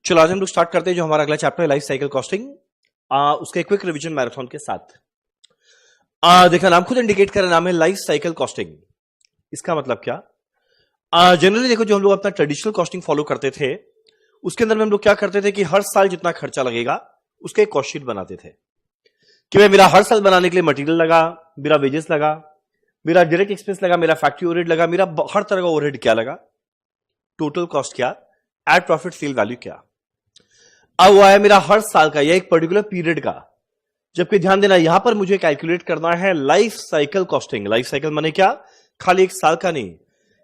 चलो आज हम लोग स्टार्ट करते हैं जो हमारा अगला चैप्टर है लाइफ साइकिल कॉस्टिंग। उसका क्विक रिवीजन मैराथन के साथ। देखा नाम खुद इंडिकेट कर नाम है लाइफ साइकिल कॉस्टिंग। इसका मतलब क्या? जनरली देखो जो हम लोग अपना ट्रेडिशनल कॉस्टिंग फॉलो करते थे उसके अंदर में हम लोग क्या करते थे कि हर साल जितना खर्चा लगेगा उसका एक कॉस्ट शीट बनाते थे कि भाई मेरा हर साल बनाने के लिए मटेरियल लगा, मेरा वेजेस लगा, मेरा डायरेक्ट एक्सपेंस लगा, मेरा फैक्ट्री ओवरहेड लगा, मेरा हर तरह का ओवरहेड क्या लगा, टोटल कॉस्ट क्या, एड प्रॉफिट सेल वैल्यू क्या। अब वो आया मेरा हर साल का या एक पर्टिकुलर पीरियड का, जबकि ध्यान देना यहां पर मुझे कैलकुलेट करना है life cycle costing. Life cycle माने क्या? खाली एक साल का नहीं,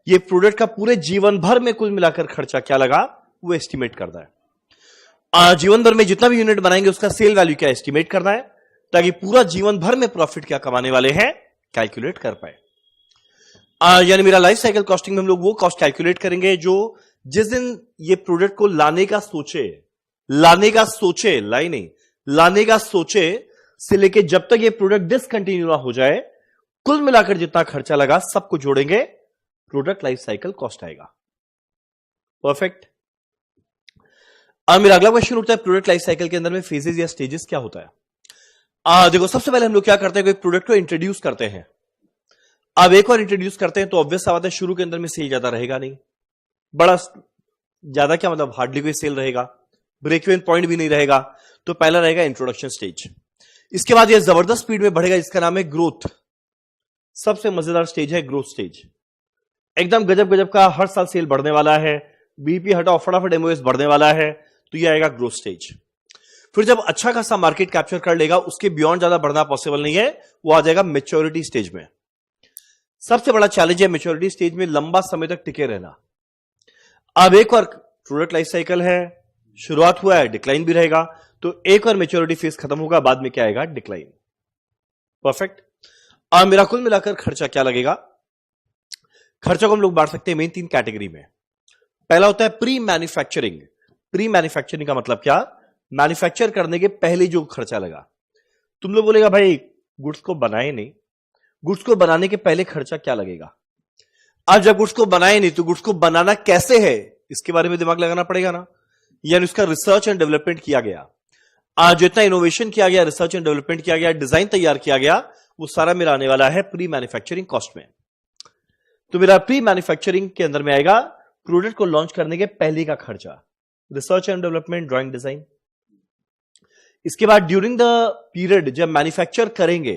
ये प्रोडक्ट का पूरे जीवन भर में कुल मिलाकर खर्चा क्या लगा वो एस्टिमेट करना है। जीवन भर में जितना भी यूनिट बनाएंगे उसका सेल वैल्यू क्या एस्टिमेट करना है, ताकि पूरा जीवन भर में प्रॉफिट क्या कमाने वाले हैं कैलकुलेट कर पाए। यानी मेरा लाइफ साइकिल कॉस्टिंग में हम लोग वो कॉस्ट कैलकुलेट करेंगे जो जिस दिन ये प्रोडक्ट को लाने का सोचे, लाई नहीं, लाने का सोचे से लेके जब तक ये प्रोडक्ट डिसकंटिन्यू ना हो जाए, कुल मिलाकर जितना खर्चा लगा सबको जोड़ेंगे, प्रोडक्ट लाइफ साइकिल कॉस्ट आएगा। परफेक्ट। अब मेरा अगला क्वेश्चन उठता है प्रोडक्ट लाइफ साइकिल के अंदर में फेजेस या स्टेजेस क्या होता है। देखो सबसे पहले हम लोग क्या करते हैं, कोई प्रोडक्ट को इंट्रोड्यूस करते हैं। अब एक बार इंट्रोड्यूस करते हैं तो ऑब्वियस सा बात है शुरू के अंदर में सेल ज्यादा रहेगा नहीं, बड़ा ज्यादा क्या मतलब हार्डली कोई सेल रहेगा, ब्रेक इवन पॉइंट भी नहीं रहेगा। तो पहला रहेगा इंट्रोडक्शन स्टेज। इसके बाद यह जबरदस्त स्पीड में बढ़ेगा, इसका नाम है ग्रोथ। सबसे मजेदार स्टेज है ग्रोथ स्टेज, एकदम गजब गजब का, हर साल सेल बढ़ने वाला है, बीपी हटाओ फटाफट एमओएस बढ़ने वाला है, तो यह आएगा ग्रोथ स्टेज। फिर जब अच्छा खासा मार्केट कैप्चर कर लेगा, उसके बियॉन्ड ज्यादा बढ़ना पॉसिबल नहीं है, वो आ जाएगा मैच्योरिटी स्टेज में। सबसे बड़ा चैलेंज है मैच्योरिटी स्टेज में लंबा समय तक टिके रहना। अब एक बार प्रोडक्ट लाइफ साइकिल है, शुरुआत हुआ है, डिक्लाइन भी रहेगा, तो एक बार मैच्योरिटी फेज खत्म होगा, बाद में क्या आएगा, डिक्लाइन। परफेक्ट। अब मेरा कुल मिलाकर खर्चा क्या लगेगा? खर्चा को हम लोग बांट सकते हैं मेन 3 कैटेगरी में। पहला होता है प्री मैन्युफैक्चरिंग। प्री मैन्युफैक्चरिंग का मतलब क्या? मैन्युफैक्चर करने के पहले जो खर्चा लगा। तुम लोग बोलेगा भाई गुड्स को बनाए नहीं, गुड्स को बनाने के पहले खर्चा क्या लगेगा? अब जब गुड्स को बनाए नहीं तो गुड्स को बनाना कैसे है इसके बारे में दिमाग लगाना पड़ेगा ना, यानी उसका रिसर्च एंड डेवलपमेंट किया गया। आज जितना इनोवेशन किया गया, रिसर्च एंड डेवलपमेंट किया गया, डिजाइन तैयार किया गया, वो सारा मेरा आने वाला है प्री मैन्युफैक्चरिंग कॉस्ट में। तो मेरा प्री मैन्युफैक्चरिंग के अंदर में आएगा प्रोडक्ट को लॉन्च करने के पहले का खर्चा, research and development, drawing, design. इसके बाद ड्यूरिंग द पीरियड जब मैन्युफैक्चर करेंगे,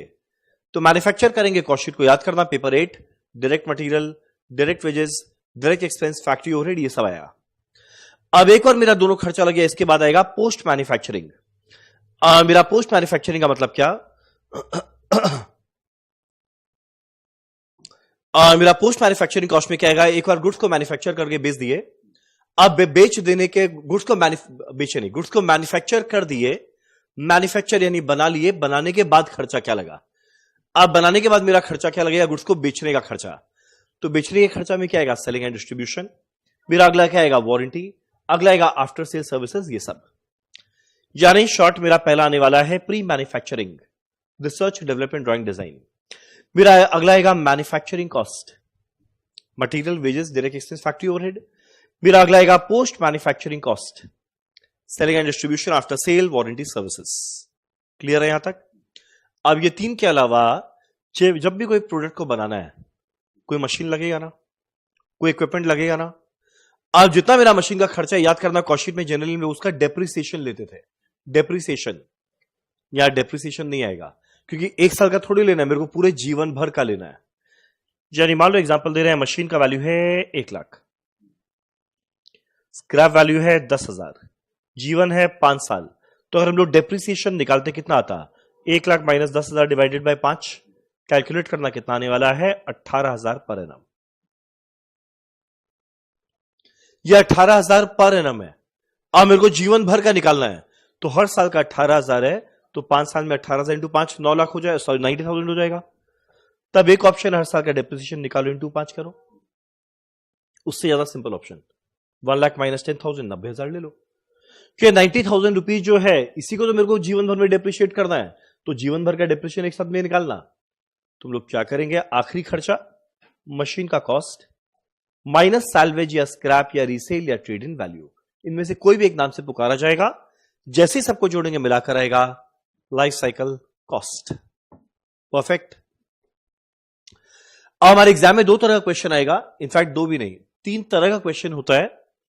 तो मैन्युफैक्चर करेंगे कॉस्ट शीट को याद करना, paper 8, direct material, direct wages, direct expense, factory overhead, ये सब आया। अब एक बार मेरा दोनों खर्चा लग गया, इसके बाद आएगा पोस्ट मैन्युफैक्चरिंग। मेरा पोस्ट मैन्युफैक्चरिंग का मतलब क्या? मेरा पोस्ट मैन्युफैक्चरिंग कॉस्ट में क्या आएगा? एक बार गुड्स को मैन्युफैक्चर करके बेच दिए, अब बेच देने के गुड्स को बेचे नहीं, गुड्स को मैन्युफैक्चर कर दिए, मैन्युफैक्चर यानी बना लिए, बनाने के बाद खर्चा क्या लगा? अब बनाने के बाद मेरा खर्चा क्या लगेगा? गुड्स को बेचने का खर्चा। तो बेचने के खर्चा में क्या आएगा? Selling and distribution. मेरा अगला क्या आएगा? वारंटी। अगला आएगा आफ्टर सेल सर्विसेज, ये सब। यानी शॉर्ट मेरा पहला आने वाला है pre manufacturing, research, development, drawing, design. मेरा अगला आएगा manufacturing cost, material, wages, direct expense, factory overhead. मेरा अगला आएगा post manufacturing cost, selling and distribution, after sale, warranty, services. Clear है यहां तक? अब ये 3 के अलावा जब भी कोई प्रोडक्ट को बनाना है, कोई मशीन लगेगा ना, कोई इक्विपमेंट लगेगा ना। अब जितना मेरा मशीन का खर्चा याद करना, कॉस्ट शीट में जनरली में उसका डेप्रिसिएशन लेते थे। डेप्रिसिएशन, यहां डेप्रिसिएशन नहीं आएगा क्योंकि 1 साल का थोड़ी लेना है, मेरे को पूरे जीवन भर का लेना है। यानी मान लो एग्जांपल दे रहे हैं, मशीन का वैल्यू है 1 लाख, स्क्रैप वैल्यू है 10,000, जीवन है 5 साल, तो अगर हम लोग डेप्रिसिएशन निकालते कितना आता? 1 lakh minus 10,000 divided by 5, calculate करना कितना आने वाला है? 18,000 पर एनम। यह 18,000 पर एनम है। अब मेरे को जीवन भर का निकालना है, तो हर साल का 18,000 है, तो 5 साल में 18,000 इंटू 5 9 लाख हो जाए, सॉरी 90,000 हो जाएगा। तब एक ऑप्शन हर साल का डेप्रिसिएशन निकालो, इंटू 5 करो। उससे ज्यादा सिंपल ऑप्शन 1 लाख माइनस 10,000, 90,000 ले लो। कि 90,000 रुपीज जो है इसी को तो मेरे को जीवन भर में डेप्रिशिएट करना है, तो जीवन भर का डेप्रिशिएशन एक साथ में निकालना। तुम लोग क्या करेंगे? आखिरी खर्चा मशीन का कॉस्ट माइनस सैल्वेज या स्क्रैप या रीसेल या ट्रेड इन वैल्यू, इनमें से कोई भी एक नाम से पुकारा जाएगा, जैसे ही सबको जोड़ेंगे मिलाकर आएगा लाइफ साइकिल कॉस्ट। परफेक्ट। अब हमारे एग्जाम में दो तरह का क्वेश्चन आएगा, इनफैक्ट दो भी नहीं, तीन तरह का क्वेश्चन होता है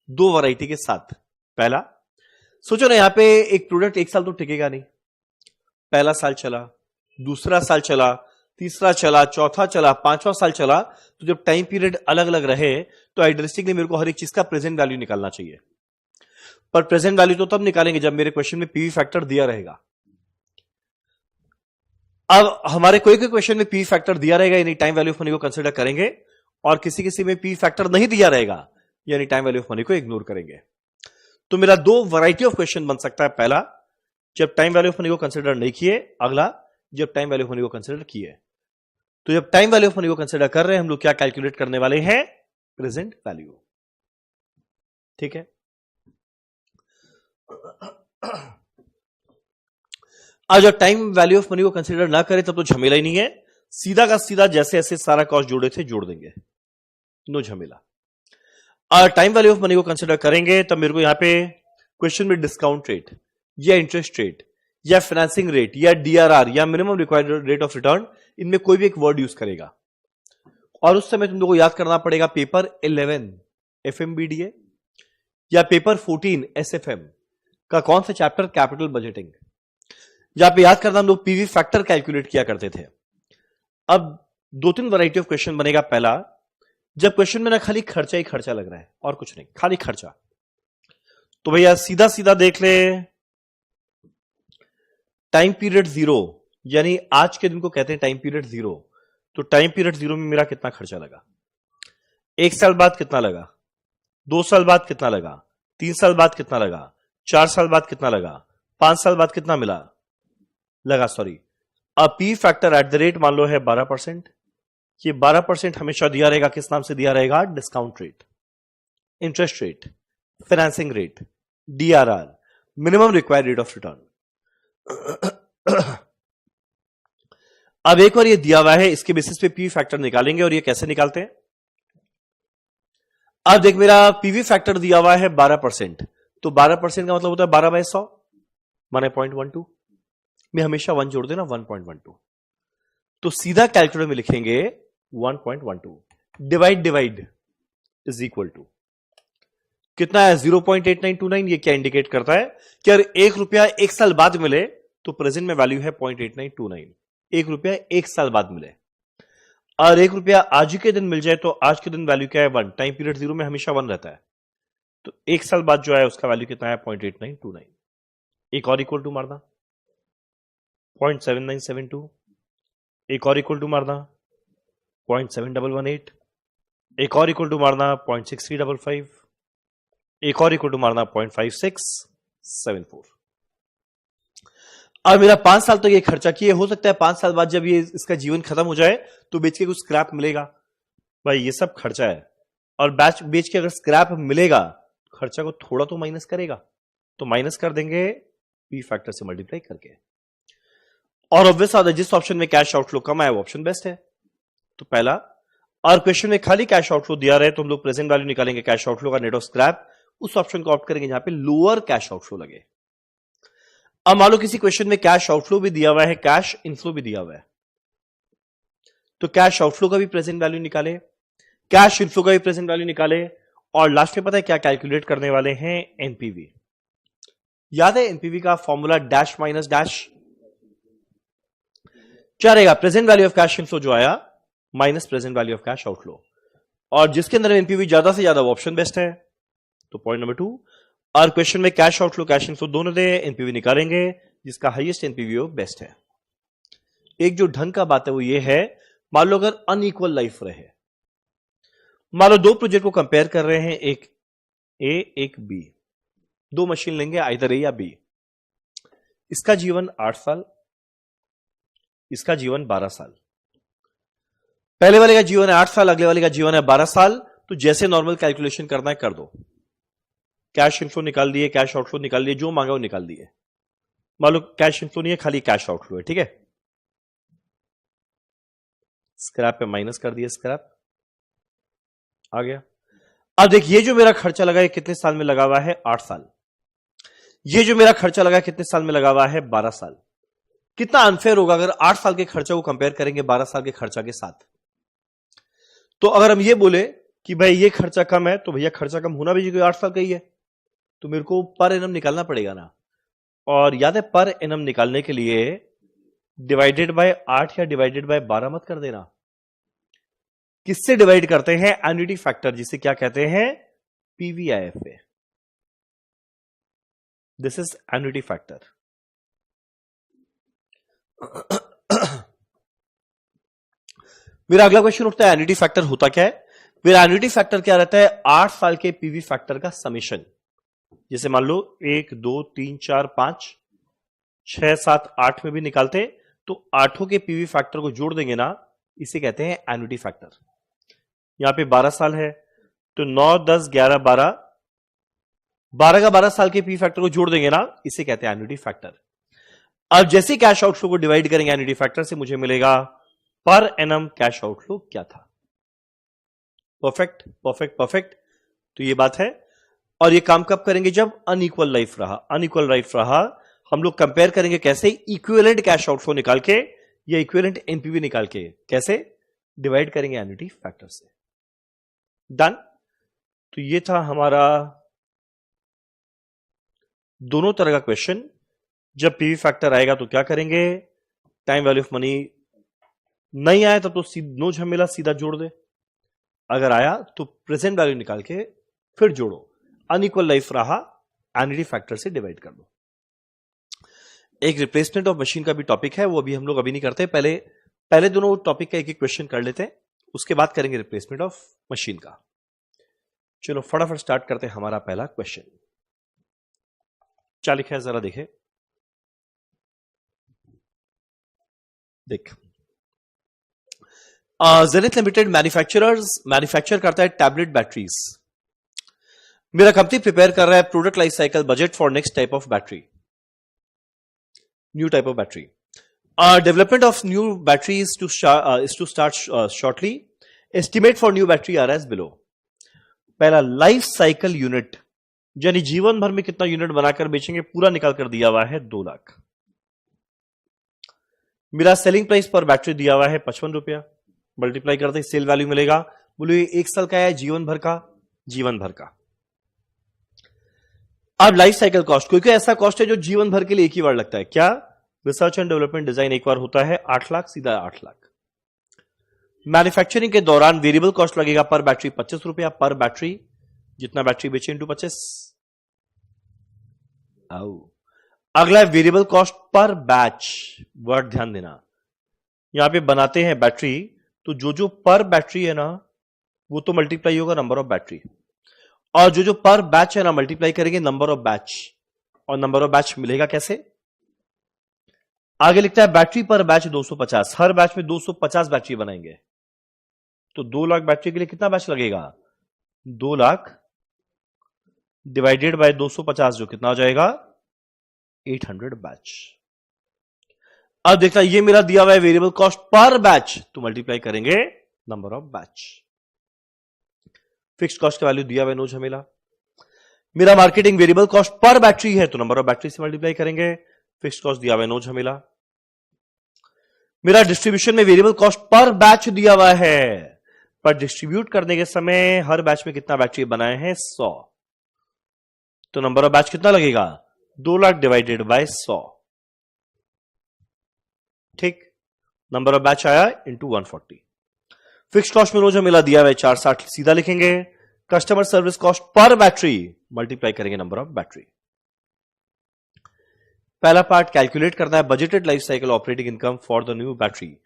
दो वैरायटी के साथ। पहला, सोचो ना, यहां पे एक प्रोडक्ट एक साल तो टिकेगा नहीं, पहला साल चला, दूसरा साल चला, तीसरा चला, चौथा चला, पांचवा साल चला, तो जब टाइम पीरियड अलग अलग रहे तो आइडियलिस्टिकली मेरे को हर एक चीज का प्रेजेंट वैल्यू निकालना चाहिए। पर प्रेजेंट वैल्यू तो तब निकालेंगे जब मेरे क्वेश्चन में पीवी फैक्टर दिया रहेगा। अब हमारे कोई कोई क्वेश्चन में पी फैक्टर दिया रहेगा यानी टाइम वैल्यू ऑफ मनी को कंसीडर करेंगे, और किसी किसी में पी फैक्टर नहीं दिया रहेगा यानी टाइम वैल्यू ऑफ मनी को इग्नोर करेंगे। तो मेरा दो वैरायटी ऑफ क्वेश्चन बन सकता है, पहला जब टाइम वैल्यू ऑफ मनी को कंसीडर नहीं किए, अगला जब टाइम वैल्यू ऑफ मनी को कंसीडर किए। तो जब टाइम वैल्यू ऑफ मनी को कंसीडर कर रहे हैं हम लोग क्या कैलकुलेट करने वाले हैं? Present value. ठीक है। आज जब टाइम वैल्यू ऑफ मनी को कंसीडर ना करें तब तो झमेला ही नहीं है, सीधा का सीधा जैसे ऐसे सारा कॉस्ट जोड़े थे जोड़ देंगे, नो झमेला। और टाइम वैल्यू ऑफ मनी को कंसीडर करेंगे तब मेरे को यहां पे क्वेश्चन में डिस्काउंट रेट या इंटरेस्ट रेट या फाइनेंसिंग रेट या डीआरआर या minimum required rate of return, इनमें कोई भी एक वर्ड यूज करेगा। और उस समय तुम लोगों को याद करना पड़ेगा पेपर 11 एफएमबीडीए या पेपर 14 एसएफएम का कौन सा चैप्टर? Capital budgeting. जहां पे याद करना हम लोग पीवी फैक्टर कैलकुलेट किया करते थे। अब दो तीन वैरायटी ऑफ क्वेश्चन बनेगा। पहला, जब क्वेश्चन में ना खाली खर्चा ही खर्चा लग रहा है और कुछ नहीं, खाली खर्चा, तो भैया सीधा सीधा देख ले, टाइम पीरियड जीरो, यानी आज के दिन को कहते हैं टाइम पीरियड जीरो। तो टाइम पीरियड जीरो में मेरा कितना खर्चा लगा? एक साल बाद कितना लगा? 2 साल बाद कितना लगा? 3 साल बाद कितना लगा? 4 साल बाद कितना लगा? 5 साल बाद कितना मिला लगा? सॉरी, अब P factor at the rate मान लो है 12%। ये 12% हमेशा दिया रहेगा, किस नाम से दिया रहेगा? Discount rate, interest rate, financing rate, DRR, minimum required rate of return. अब एक बार ये दिया हुआ है, इसके बेसिस पे पी फैक्टर निकालेंगे। और ये कैसे निकालते हैं? अब देख, मेरा पीवी फैक्टर दिया हुआ है 12%, तो 12% का मतलब होता है 12/100 माने 0.12 में हमेशा 1 जोड़ देना, 1.12। तो सीधा कैलकुलेटर में लिखेंगे 1.12 डिवाइड इज इक्वल टू कितना है? 0.8929। ये क्या इंडिकेट करता है कि अगर 1 रुपया 1 साल बाद मिले तो प्रेजेंट में वैल्यू है 0.8929। 1 रुपया 1 साल बाद मिले और 1 रुपया आज के दिन मिल जाए तो आज के दिन वैल्यू क्या है? 1। टाइम पीरियड जीरो में हमेशा 1 रहता है, तो 1 साल बाद जो है उसका वैल्यू कितना है? 0.8929। एक और इक्वल टू मारना 0.7972, एक और इक्वल टू मारना 0.7118, एक और इक्वल टू मारना 0.6355, एक और इक्वल टू मारना 0.5674। अब मेरा 5 साल तक ये खर्चा किए, हो सकता है 5 साल बाद जब ये इसका जीवन खत्म हो जाए तो बेच के कुछ स्क्रैप मिलेगा। भाई ये सब खर्चा है, और बेच के अगर स्क्रैप मिलेगा खर्चा को थोड़ा तो माइनस करेगा, तो माइनस कर देंगे पी फैक्टर से मल्टीप्लाई करके। और ऑब्वियस आता है जिस ऑप्शन में कैश आउटफ्लो कम है वो ऑप्शन बेस्ट है। तो पहला, और क्वेश्चन में खाली कैश आउटफ्लो दिया रहे तो हम लोग प्रेजेंट वैल्यू निकालेंगे कैश आउटफ्लो का नेट ऑफ स्क्रैप, उस ऑप्शन को ऑप्ट करेंगे जहां पे लोअर कैश आउटफ्लो लगे। अब मान लो किसी क्वेश्चन में कैश आउटफ्लो भी दिया हुआ है, कैश इनफ्लो भी दिया हुआ है, तो कैश आउटफ्लो का भी प्रेजेंट वैल्यू निकाले, कैश इनफ्लो का भी प्रेजेंट वैल्यू निकाले, और लास्ट में पता है क्या कैलकुलेट करने वाले हैं? एनपीवी। याद है एनपीवी का फॉर्मूला? Dash minus dash. क्या रहेगा? Present value of cash inflow जो आया minus present value of cash outflow, और जिसके अंदर एनपीवी ज्यादा से ज्यादा वो ऑप्शन बेस्ट है। तो पॉइंट नंबर 2, और क्वेश्चन में कैश आउटफ्लो कैश इनफ्लो दोनों दे, एनपीवी निकालेंगे, जिसका हाईएस्ट एनपीवी हो बेस्ट है। एक जो ढंग का बात है वो ये है, मान लो अगर अनइक्वल लाइफ रहे, मान लो दो प्रोजेक्ट को कंपेयर कर रहे हैं, एक ए एक बी, दो मशीन लेंगे आइदर ए या बी, इसका जीवन 8 साल, इसका जीवन 12 साल। पहले वाले का जीवन है 8 साल, अगले वाले का जीवन है 12 साल। तो जैसे नॉर्मल कैलकुलेशन करना है कर दो, कैश इनफ्लो निकाल दिए, कैश आउटफ्लो निकाल दिए, जो मांगा वो निकाल दिए। मान लो कैश इनफ्लो नहीं है, खाली कैश आउटफ्लो है, ठीक है। स्क्रैप पे माइनस कर दिए, स्क्रैप आ गया। अब देखिए, ये जो मेरा खर्चा लगा है कितने साल में लगा हुआ है? 8 साल। ये जो मेरा खर्चा लगा है कितने साल में लगा हुआ है? 12 साल। कितना अनफेयर होगा अगर 8 साल के खर्चा को कंपेयर करेंगे 12 साल के खर्चा के साथ। तो अगर हम ये बोले कि भाई ये खर्चा कम है, तो भैया खर्चा कम होना भी चाहिए, 8 साल का ही है, तो मेरे को पर एनम निकालना पड़ेगा ना। और याद है, पर एनम निकालने के लिए डिवाइडेड बाय 8 या डिवाइडेड बाय 12 मत कर देना। किससे डिवाइड करते हैं? एन्युटी फैक्टर, जिसे क्या कहते हैं? PVIFA. This is annuity factor. मेरा अगला क्वेश्चन उठता है, एन्युटी फैक्टर होता क्या है? मेरा एन्युटी फैक्टर क्या रहता है? 8 साल के पीवी फैक्टर का समेशन। जैसे मान लो 1 2 3 4 5 6 7 8 में भी निकालते, तो आठों के पीवी फैक्टर को जोड़ देंगे ना, इसे कहते हैं एन्युटी फैक्टर। यहां पे 12 साल है, तो 9 10 11 12, 12 का 12 साल के पी फैक्टर को जोड़ देंगे ना, इसे कहते हैं एन्युटी फैक्टर। अब जैसे कैश आउटफ्लो को डिवाइड करेंगे एन्युटी फैक्टर से, मुझे मिलेगा पर एनम कैश आउटफ्लो क्या था। Perfect perfect perfect. तो ये बात है। और ये काम कब करेंगे? जब अनइक्वल लाइफ रहा। अनइक्वल लाइफ रहा, हम लोग कंपेयर करेंगे कैसे? इक्विवेलेंट कैश आउटफ्लो निकाल के या इक्विवेलेंट एनपीवी निकाल के। कैसे? डिवाइड करेंगे एन्युटी फैक्टर से। डन। तो ये था हमारा दोनों तरह का क्वेश्चन। जब पीवी फैक्टर आएगा तो क्या करेंगे? टाइम वैल्यू ऑफ मनी नहीं आया तब तो नो झमेला, सीधा जोड़ दे। अगर आया तो प्रेजेंट वैल्यू निकाल के फिर जोड़ो। अनइक्वल लाइफ रहा, एन्युटी फैक्टर से डिवाइड कर दो। एक रिप्लेसमेंट ऑफ मशीन का भी टॉपिक है, वो अभी हम लोग अभी नहीं करते। पहले दोनों टॉपिक का एक एक क्वेश्चन कर लेते हैं, उसके बाद करेंगे रिप्लेसमेंट ऑफ मशीन का। चलो फटाफट स्टार्ट करते हैं हमारा पहला क्वेश्चन। क्या लिखा है जरा देखें। देख, जेनिथ लिमिटेड मैन्युफैक्चर करता है टैबलेट बैटरीज। मेरा कंपनी प्रिपेयर कर रहा है product life cycle budget for next type of battery, new type of battery. Development of new battery is to start shortly. Estimate for new battery are as below. पहला, life cycle unit, यानी जीवन भर में कितना unit बनाकर बेचेंगे, पूरा निकाल कर दिया हुआ है 2 लाख। मेरा सेलिंग प्राइस पर बैटरी दिया हुआ है 55 रुपया। मल्टीप्लाई करते सेल वैल्यू मिलेगा। बोलो ये 1 साल का है, जीवन भर का? जीवन भर का। अब लाइफ साइकिल कॉस्ट, क्योंकि ऐसा कॉस्ट है जो जीवन भर के लिए एक ही बार लगता है। क्या? रिसर्च एंड डेवलपमेंट डिजाइन एक बार होता है, 8 लाख, सीधा 8 लाख। मैन्युफैक्चरिंग के दौरान वेरिएबल कॉस्ट लगेगा पर बैटरी 25 रुपया पर बैटरी, जितना बैटरी बेचे इंटू 25। अगला variable cost per batch. Word ध्यान देना, यहां पे बनाते हैं बैटरी, तो जो पर बैटरी है ना, वो तो मल्टीप्लाई होगा नंबर ऑफ बैटरी, और जो पर बैच है ना, मल्टीप्लाई करेंगे नंबर ऑफ बैच। और नंबर ऑफ बैच मिलेगा कैसे? आगे लिखता है बैटरी पर बैच 250। हर बैच में 250 बैटरी बनाएंगे, तो 2 लाख बैटरी के लिए कितना बैच लगेगा? 2 लाख डिवाइडेड बाय 250, जो कितना हो जाएगा? 800 बैच। अब देखना, ये मेरा दिया हुआ है वेरिएबल कॉस्ट पर बैच, तो मल्टीप्लाई करेंगे number of batch. Fixed cost का वैल्यू दिया हुआ है, नो झमेला। मेरा marketing variable cost per battery है, तो नंबर ऑफ बैटरी से मल्टीप्लाई करेंगे। फिक्स्ड कॉस्ट दिया हुआ है, नो झमेला। मेरा डिस्ट्रीब्यूशन में वेरिएबल कॉस्ट पर बैच दिया हुआ है, पर डिस्ट्रीब्यूट करने के समय हर बैच में कितना बैटरी बनाए हैं? 100। तो नंबर ऑफ बैच कितना लगेगा? 2 लाख डिवाइडेड बाय 100। ठीक, नंबर ऑफ बैच आया इंटू 140। फिक्स्ड कॉस्ट में रोज मिला दिया हुआ है 460, सीधा लिखेंगे। Customer service cost per battery, multiply करेंगे नंबर ऑफ बैटरी। पहला पार्ट कैलकुलेट करना है budgeted life cycle operating income for the new battery.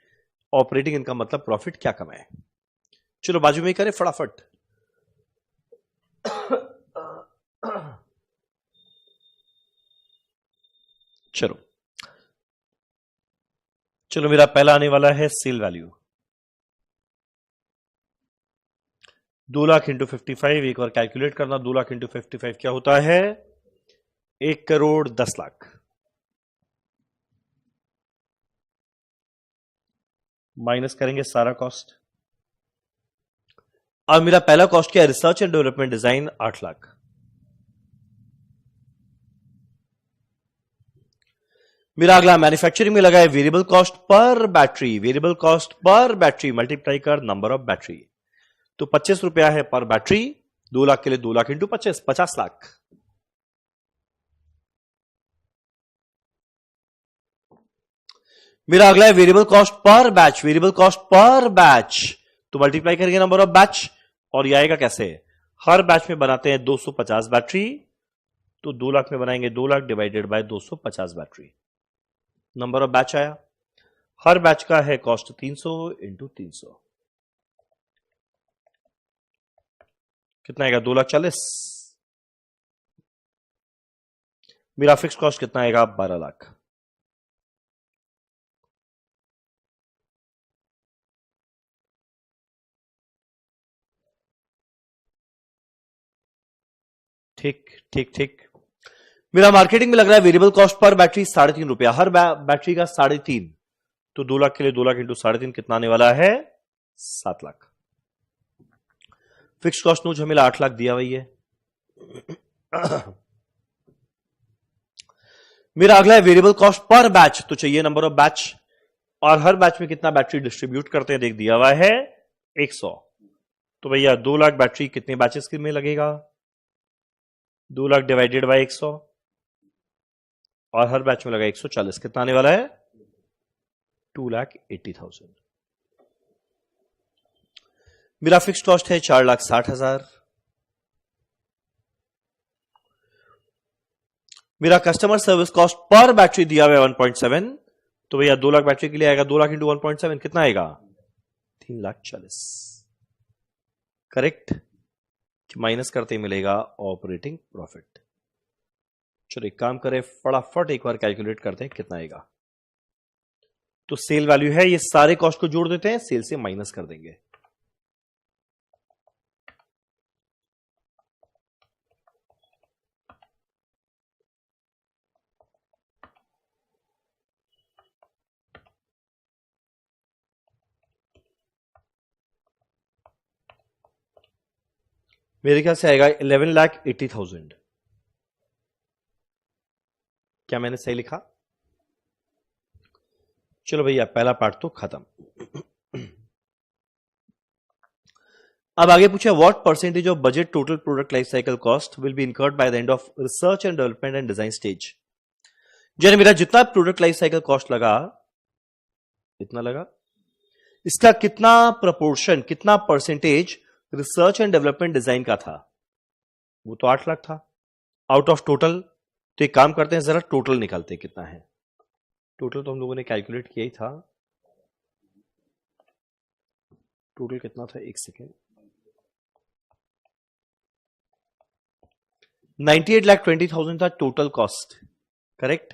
Operating income मतलब प्रॉफिट क्या कमाए। चलो बाजू में ही करें फटाफट। चलो मेरा पहला आने वाला है सेल वैल्यू। 2 लाख इंटू 55, एक बार कैलकुलेट करना। 2 लाख इंटू 55 क्या होता है? 1 करोड़ 10 लाख। माइनस करेंगे सारा कॉस्ट। और मेरा पहला कॉस्ट क्या है? Research and development design 8 lakh. मेरा अगला मैन्युफैक्चरिंग में लगा है variable cost per battery, variable cost per battery multiply कर नंबर ऑफ बैटरी, तो 25 रुपया है पर बैटरी। 2 लाख के लिए 2 लाख इंटू 25, 50 लाख। मेरा अगला है variable cost per batch, variable cost per batch, तो मल्टीप्लाई करेंगे नंबर ऑफ बैच, और यह आएगा कैसे? हर बैच में बनाते हैं 250 बैटरी, तो 2 लाख में बनाएंगे 2 lakh divided by 250 battery, number of batch आया। हर बैच का है कॉस्ट 300 इंटू 300, कितना आएगा? 2,40,000। मेरा फिक्स कॉस्ट कितना आएगा? 12 लाख। ठीक ठीक ठीक। मेरा मार्केटिंग में लग रहा है वेरिएबल कॉस्ट पर बैटरी 3.5 रुपया, हर बैटरी का 3.5, तो 2 लाख के लिए 2 लाख इंटू 3.5 कितना आने वाला है? 7 लाख। फिक्स कॉस्ट नो झमेला 8 लाख दिया हुई है। मेरा अगला है वेरिएबल कॉस्ट पर बैच, तो चाहिए नंबर ऑफ बैच, और हर बैच में कितना बैटरी डिस्ट्रीब्यूट करते हैं, देख दिया हुआ है 100, तो भैया 2 लाख बैटरी कितने बैचेस में लगेगा? 2 लाख डिवाइडेड बाय 100, और हर बैच में लगा 140, कितना आने वाला है? 2,80,000। मेरा फिक्स कॉस्ट है 4,60,000। मेरा customer service cost per battery दिया हुआ है 1.7, तो भैया 2 लाख बैटरी के लिए आएगा 2 लाख इंटू 1.7 कितना आएगा? 3,40,000। करेक्ट, माइनस करते ही मिलेगा ऑपरेटिंग प्रॉफिट। चलो एक काम करें, फटाफट एक बार कैलकुलेट करते हैं कितना आएगा। तो सेल वैल्यू है, ये सारे कॉस्ट को जोड़ देते हैं, सेल से माइनस कर देंगे। मेरे ख्याल से आएगा 11,80,000। क्या मैंने सही लिखा? चलो भैया पहला पार्ट तो खत्म। अब आगे पूछे what percentage of budget total product life cycle cost will be incurred by the end of research and development and design stage. यानी मेरा जितना प्रोडक्ट लाइफ साइकिल कॉस्ट लगा, इतना लगा, इसका कितना प्रपोर्शन, कितना percentage research and development design का था? वो तो 8 लाख था आउट ऑफ टोटल। तो एक काम करते हैं, जरा टोटल निकालते हैं कितना है। टोटल तो हम लोगों ने कैलकुलेट किया ही था, टोटल कितना था, एक सेकेंड, 98,20,000 था टोटल कॉस्ट। करेक्ट।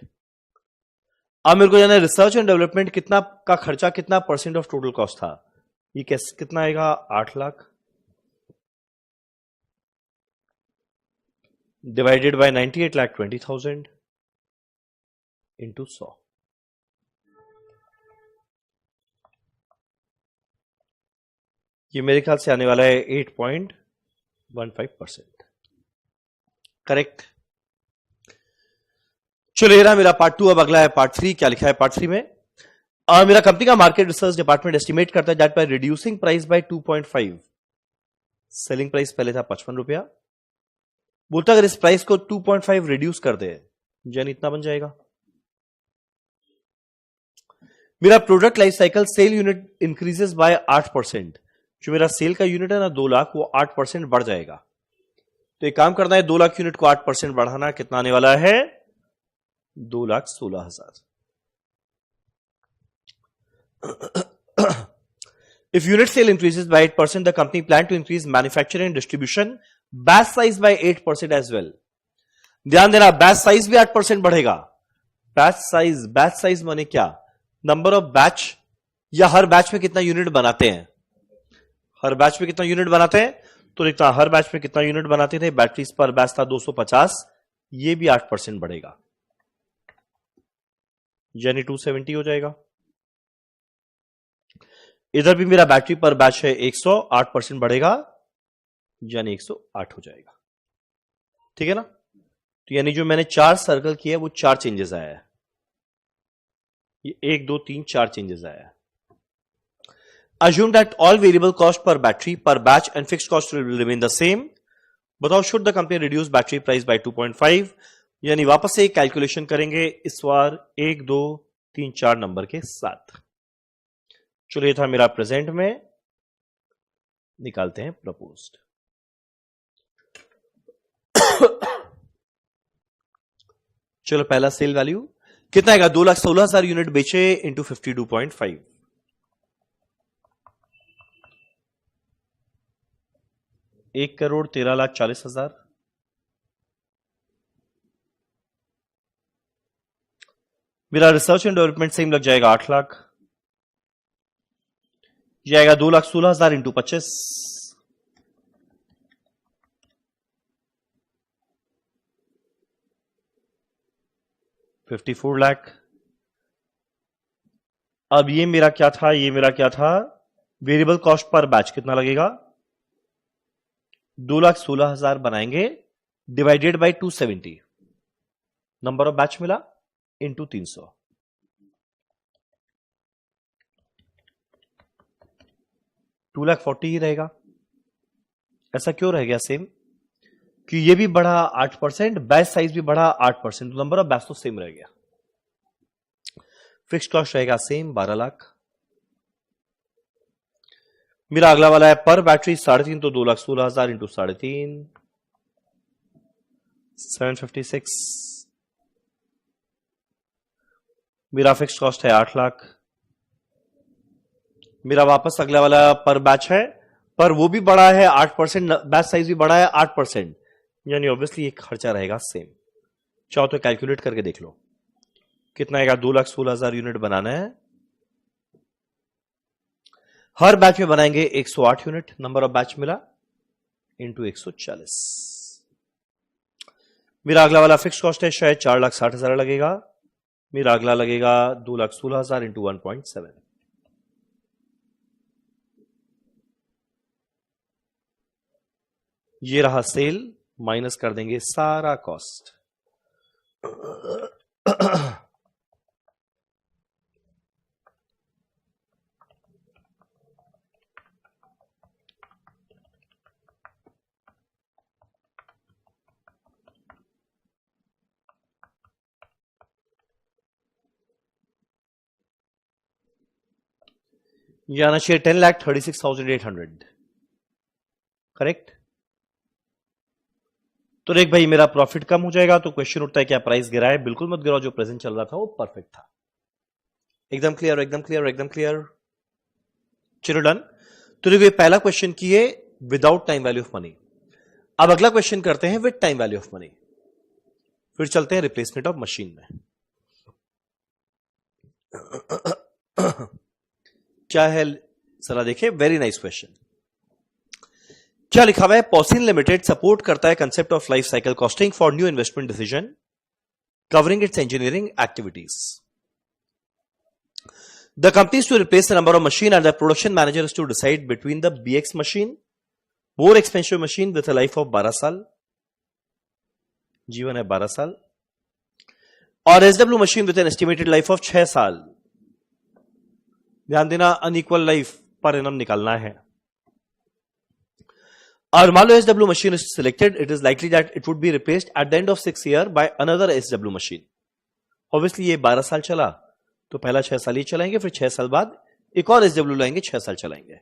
अब मेरे को जाना है रिसर्च एंड डेवलपमेंट कितना का खर्चा, कितना परसेंट ऑफ टोटल कॉस्ट था। ये कैसे, कितना आएगा? 8 लाख डिवाइडेड बाय 98,20,000 इंटू 100। ये मेरे ख्याल से आने वाला है 8.15%। करेक्ट। चलो ये रहा मेरा पार्ट 2। अब अगला है पार्ट 3। क्या लिखा है पार्ट 3 में? मेरा कंपनी का मार्केट रिसर्च डिपार्टमेंट एस्टिमेट करता है that by reducing price by 2.5, selling price पहले था 55 रुपया, बोलता अगर इस प्राइस को 2.5 रिड्यूस कर दे जन इतना बन जाएगा। मेरा product life cycle sale unit increases by 8%। जो मेरा सेल का यूनिट है ना 2 लाख, वो 8% बढ़ जाएगा। तो एक काम करना है, 2 लाख यूनिट को 8% बढ़ाना, कितना आने वाला है? 2,16,000। If unit sale increases by 8%, the company plan to increase manufacturing and distribution batch size by 8% as well. ध्यान देना, बैच साइज भी 8% बढ़ेगा। बैच साइज माने क्या? नंबर ऑफ बैच, या हर बैच में कितना यूनिट बनाते हैं। हर बैच में कितना यूनिट बनाते हैं, तो लिखता हर बैच में कितना यूनिट बनाते थे। बैटरीज पर बैच था 250, ये भी 8% बढ़ेगा, यानी 270 हो जाएगा। इधर भी मेरा बैटरी पर बैच है 100, 8% बढ़ेगा यानी 108 हो जाएगा। ठीक है ना? तो यानी जो मैंने 4 सर्कल किया वो 4 चेंजेस आया है। ये 1 2 3 4 चेंजेस आया है। Assume that all variable cost per battery per batch and fixed cost will remain the same. बताओ should the company reduce battery price by 2.5? यानी वापस से कैलकुलेशन करेंगे इस बार 1 2 3 4 नंबर के साथ। चलो ये था मेरा प्रेजेंट में, निकालते हैं प्रपोज्ड। चलो पहला सेल वैल्यू कितना आएगा? 2,16,000 यूनिट बेचे इंटू 52.5, 1,13,40,000। मेरा रिसर्च एंड डेवलपमेंट सेम लग जाएगा 8 लाख। जाएगा 2,16,000 इंटू 25, 54 लाख। अब ये मेरा क्या था? ये मेरा क्या था? वेरिएबल कॉस्ट पर बैच कितना लगेगा? 2,16,000 बनाएंगे divided by 270, number of batch मिला इंटू 300, 2,40,000 ही रहेगा। ऐसा क्यों रह गया सेम? कि ये भी बढ़ा 8%, बैच साइज भी बढ़ा 8%, तो नंबर ऑफ बैच तो सेम रह गया। फिक्स्ड कॉस्ट रहेगा सेम 12 लाख। मेरा अगला वाला है पर बैटरी 3.5, तो 2,16,000 इंटू 3.5, 756। मेरा फिक्स्ड कॉस्ट है 8 लाख। मेरा वापस अगला वाला पर बैच है, पर वो भी बड़ा है 8%, बैच साइज भी बड़ा है 8%, यानी ऑब्वियसली ये खर्चा रहेगा सेम। चाहो तो कैलकुलेट करके देख लो कितना आएगा। 2,16,000 यूनिट बनाना है, हर बैच में बनाएंगे 108 यूनिट, नंबर ऑफ बैच मिला इंटू 140। मेरा अगला वाला फिक्स कॉस्ट है शायद 4,60,000 लगेगा। मेरा अगला लगेगा 2,16,000 इंटू 1.7। ये रहा सेल, माइनस कर देंगे सारा कॉस्ट। ये आना चाहिए 10,36,800, करेक्ट। तो देख भाई मेरा प्रॉफिट कम हो जाएगा, तो क्वेश्चन उठता है क्या प्राइस गिरा है? बिल्कुल मत गिराओ, जो प्रेजेंट चल रहा था वो परफेक्ट था। एकदम क्लियर, एकदम क्लियर, एकदम क्लियर। चलो डन। तो देखो ये पहला क्वेश्चन की है without time value of money. अब अगला क्वेश्चन करते हैं with time value of money, फिर चलते हैं रिप्लेसमेंट ऑफ मशीन में। क्या है जरा देखिए, वेरी नाइस क्वेश्चन। क्या लिखा हुआ है? पॉसिन लिमिटेड सपोर्ट करता है concept of life cycle costing for new investment decision covering its engineering activities. The companies to replace the number of machine and the production manager is to decide between the BX machine, more expensive machine with a life of 12 साल, जीवन है 12 साल, और SW machine with an estimated life of 6 साल। ध्यान देना, unequal life per annum निकालना है। और मान लो SW machine is selected, it is likely that it would be replaced at the end of 6 years by another SW machine. Obviously ये 12 साल चला, तो पहला 6 साल ही चलाएंगे, फिर 6 साल बाद एक और SW लाएंगे, 6 साल चलाएंगे।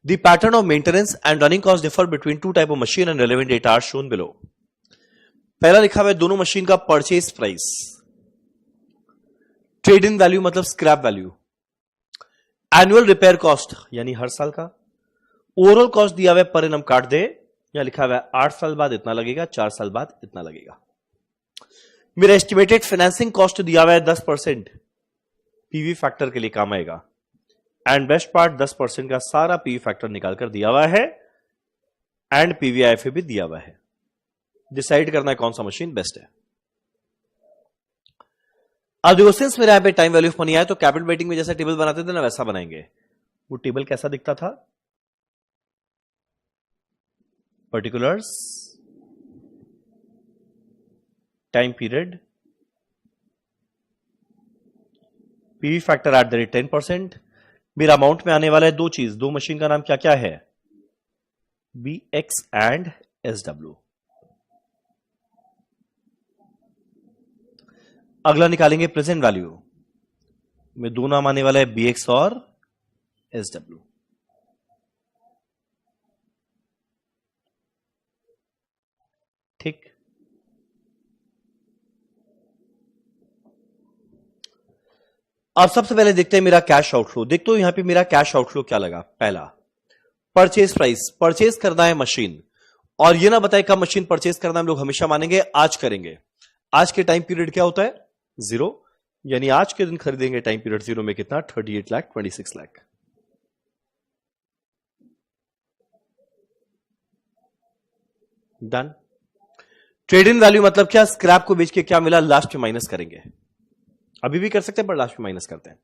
The pattern of maintenance and running costs differ between two type of machine and relevant data are shown below. पहला लिखा हुआ है दोनों मशीन का purchase price, trade in value मतलब scrap value, annual repair cost यानी हर साल का, ओवरऑल कॉस्ट दिया हुआ है पर एनम काट दे, यहां लिखा हुआ है 8 साल बाद इतना लगेगा, 4 साल बाद इतना लगेगा। मेरा एस्टिमेटेड फाइनेंसिंग कॉस्ट दिया हुआ है 10%, पीवी फैक्टर के लिए काम आएगा। एंड बेस्ट पार्ट 10% का सारा पीवी फैक्टर निकालकर दिया हुआ है, एंड पीवीआईएफए भी दिया हुआ है। डिसाइड करना है कौन सा मशीन बेस्ट है। अब देखो सिंस मेरे यहां पे टाइम वैल्यू ऑफ मनी आया, तो कैपिटल वेटिंग में जैसा टेबल बनाते थे ना वैसा बनाएंगे। वो टेबल कैसा दिखता था? Particulars, time period, PV factor at the rate 10%। मेरा अमाउंट में आने वाला है दो चीज, दो मशीन का नाम क्या क्या है? BX and SW। अगला निकालेंगे प्रेजेंट वैल्यू में, दो नाम आने वाला है BX और SW। ठीक, अब सबसे पहले देखते हैं मेरा कैश आउटफ्लो। देखते हो यहां पे मेरा कैश आउटफ्लो क्या लगा। पहला, परचेज प्राइस, परचेज करना है मशीन, और ये ना बताए कब मशीन परचेज करना, हम लोग हमेशा मानेंगे आज करेंगे। आज के टाइम पीरियड क्या होता है? 0, यानी आज के दिन खरीदेंगे टाइम पीरियड 0 में कितना? 38 lakh, 26 lakh. Done. Trade in value मतलब क्या? स्क्रैप को बेच के क्या मिला, लास्ट में माइनस करेंगे। अभी भी कर सकते हैं पर लास्ट में माइनस करते हैं।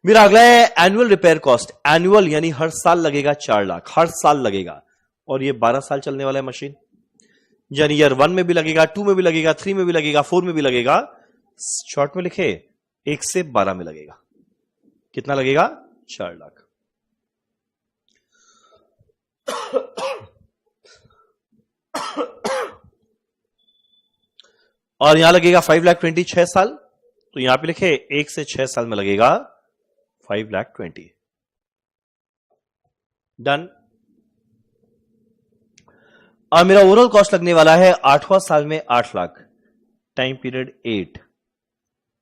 मेरा अगला है एनुअल रिपेयर कॉस्ट। एनुअल यानी हर साल लगेगा 4 लाख, हर साल लगेगा, और ये 12 साल चलने वाला है मशीन, यानी ईयर 1 में भी लगेगा, 2 में भी लगेगा, 3 में भी लगेगा, 4 में भी लगेगा। शॉर्ट में लिखे 1 से 12 में लगेगा। कितना लगेगा? 4 लाख। और यहां लगेगा 5 लाख 20, 6 साल, तो यहां पे लिखे 1 से 6 साल में लगेगा 5 लाख 20। डन। अब मेरा ओवरऑल कॉस्ट लगने वाला है 8वां साल में 8 लाख, टाइम पीरियड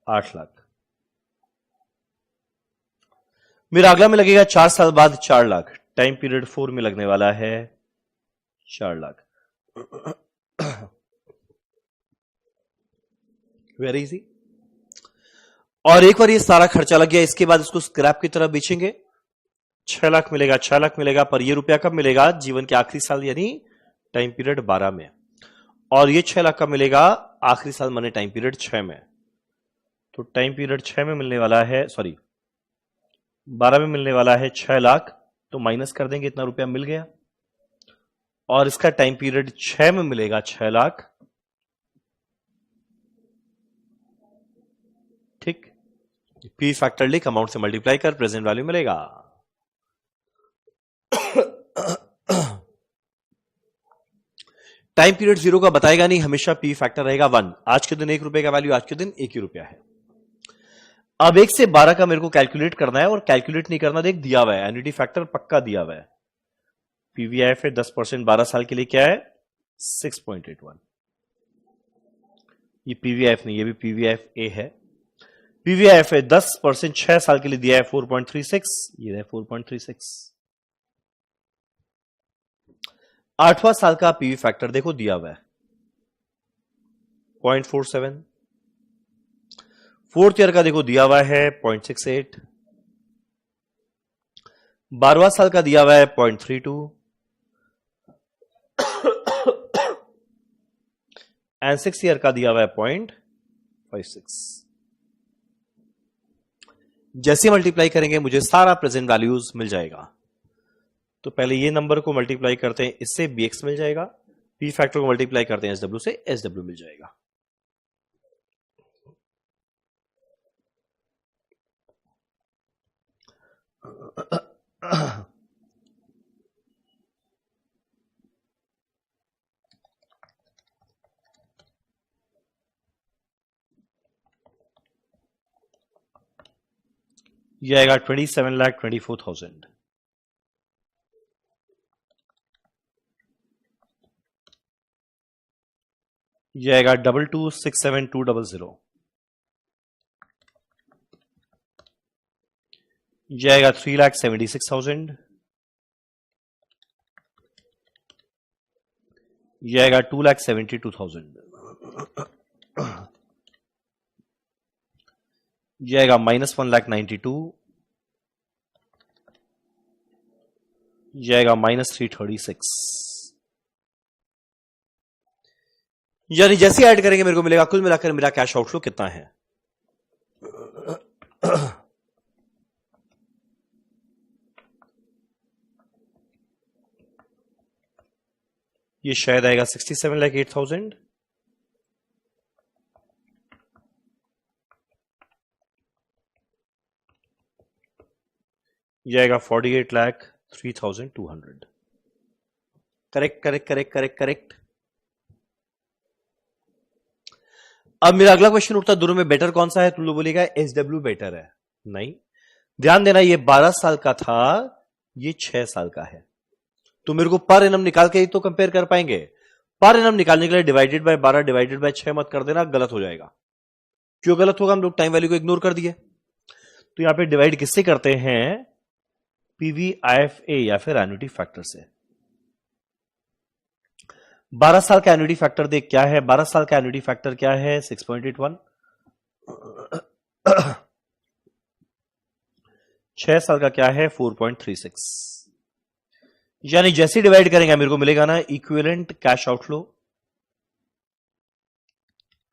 8 लाख। मेरा अगला में लगेगा 4 साल बाद 4 लाख, टाइम पीरियड 4 में लगने वाला है 4 लाख। Very easy. और एक बार ये सारा खर्चा लग गया, इसके बाद इसको स्क्रैप की तरह बेचेंगे, 6 लाख मिलेगा, 6 लाख मिलेगा, पर ये रुपया कब मिलेगा? जीवन के आखिरी साल, यानी टाइम पीरियड 12 में। और ये 6 लाख का मिलेगा आखिरी साल माने टाइम पीरियड 6 में। तो टाइम पीरियड 6 में मिलने वाला है, सॉरी 12 में मिलने वाला है 6 लाख, तो माइनस कर देंगे, इतना रुपया मिल गया। और इसका टाइम पीरियड 6 में मिलेगा 6 लाख। ठीक, पी फैक्टर लिख, अमाउंट से मल्टीप्लाई कर, प्रेजेंट वैल्यू मिलेगा। टाइम पीरियड 0 का बताएगा नहीं, हमेशा पी फैक्टर रहेगा 1। आज के दिन 1 रुपए का वैल्यू, आज के दिन 1 ही रुपया है। अब 1 से 12 का मेरे को कैलकुलेट करना है, और कैलकुलेट नहीं करना, देख दिया हुआ है, एन्युटी फैक्टर पक्का दिया हुआ है। पीवीआईएफ है 10%, 12 साल के लिए क्या है? 6.81। ये पीवीआईएफ नहीं, ये भी पीवीआईएफ ए है। पीवीआईएफ है 10%, 6 साल के लिए दिया है 4.36, ये है 4.36। 8वां साल का पीवी फैक्टर देखो दिया हुआ है 0.47। 4th ईयर का देखो दिया हुआ है 0.68। 12वां साल का दिया हुआ है 0.32 एंड 6th ईयर का दिया हुआ है 0.56। जैसे मल्टीप्लाई करेंगे मुझे सारा प्रेजेंट वैल्यूज मिल जाएगा। तो पहले ये नंबर को मल्टीप्लाई करते हैं, इससे BX मिल जाएगा, पी फैक्टर को मल्टीप्लाई करते हैं SW से, SW मिल जाएगा। यह आएगा 27,24,000। यह आएगा 22,67,200। यह आएगा 3,76,000। यह आएगा 2,72,000। यह आएगा -1,92,000। यह आएगा -336। यानी जैसे ऐड करेंगे मेरे को मिलेगा, कुल मिलाकर मेरा कैश आउटफ्लो कितना है। ये शायद आएगा 67,08,000। ये आएगा 48,03,200। Correct correct correct correct correct. अब मेरा अगला क्वेश्चन उठता है, दोनों में बेटर कौन सा है? तुम लोग बोलेगा SW बेटर है। नहीं, ध्यान देना, ये 12 साल का था, ये 6 साल का है। तो मेरे को पर एनम निकाल के ही तो कंपेयर कर पाएंगे। पर एनम निकालने के लिए डिवाइडेड बाय 12 डिवाइडेड बाय 6 मत कर देना, गलत हो जाएगा। क्यों गलत होगा? हम लोग टाइम वैल्यू को इग्नोर कर दिए। तो यहां पे डिवाइड किससे करते हैं? PVIFA या फिर एन्युटी फैक्टर से। 12 साल का एन्युटी फैक्टर देख क्या है? 12 साल का एन्युटी फैक्टर क्या है? 6.81। 6 साल का क्या है? 4.36। यानी जैसे डिवाइड करेंगे मेरे को मिलेगा ना इक्विवेलेंट कैश आउटफ्लो।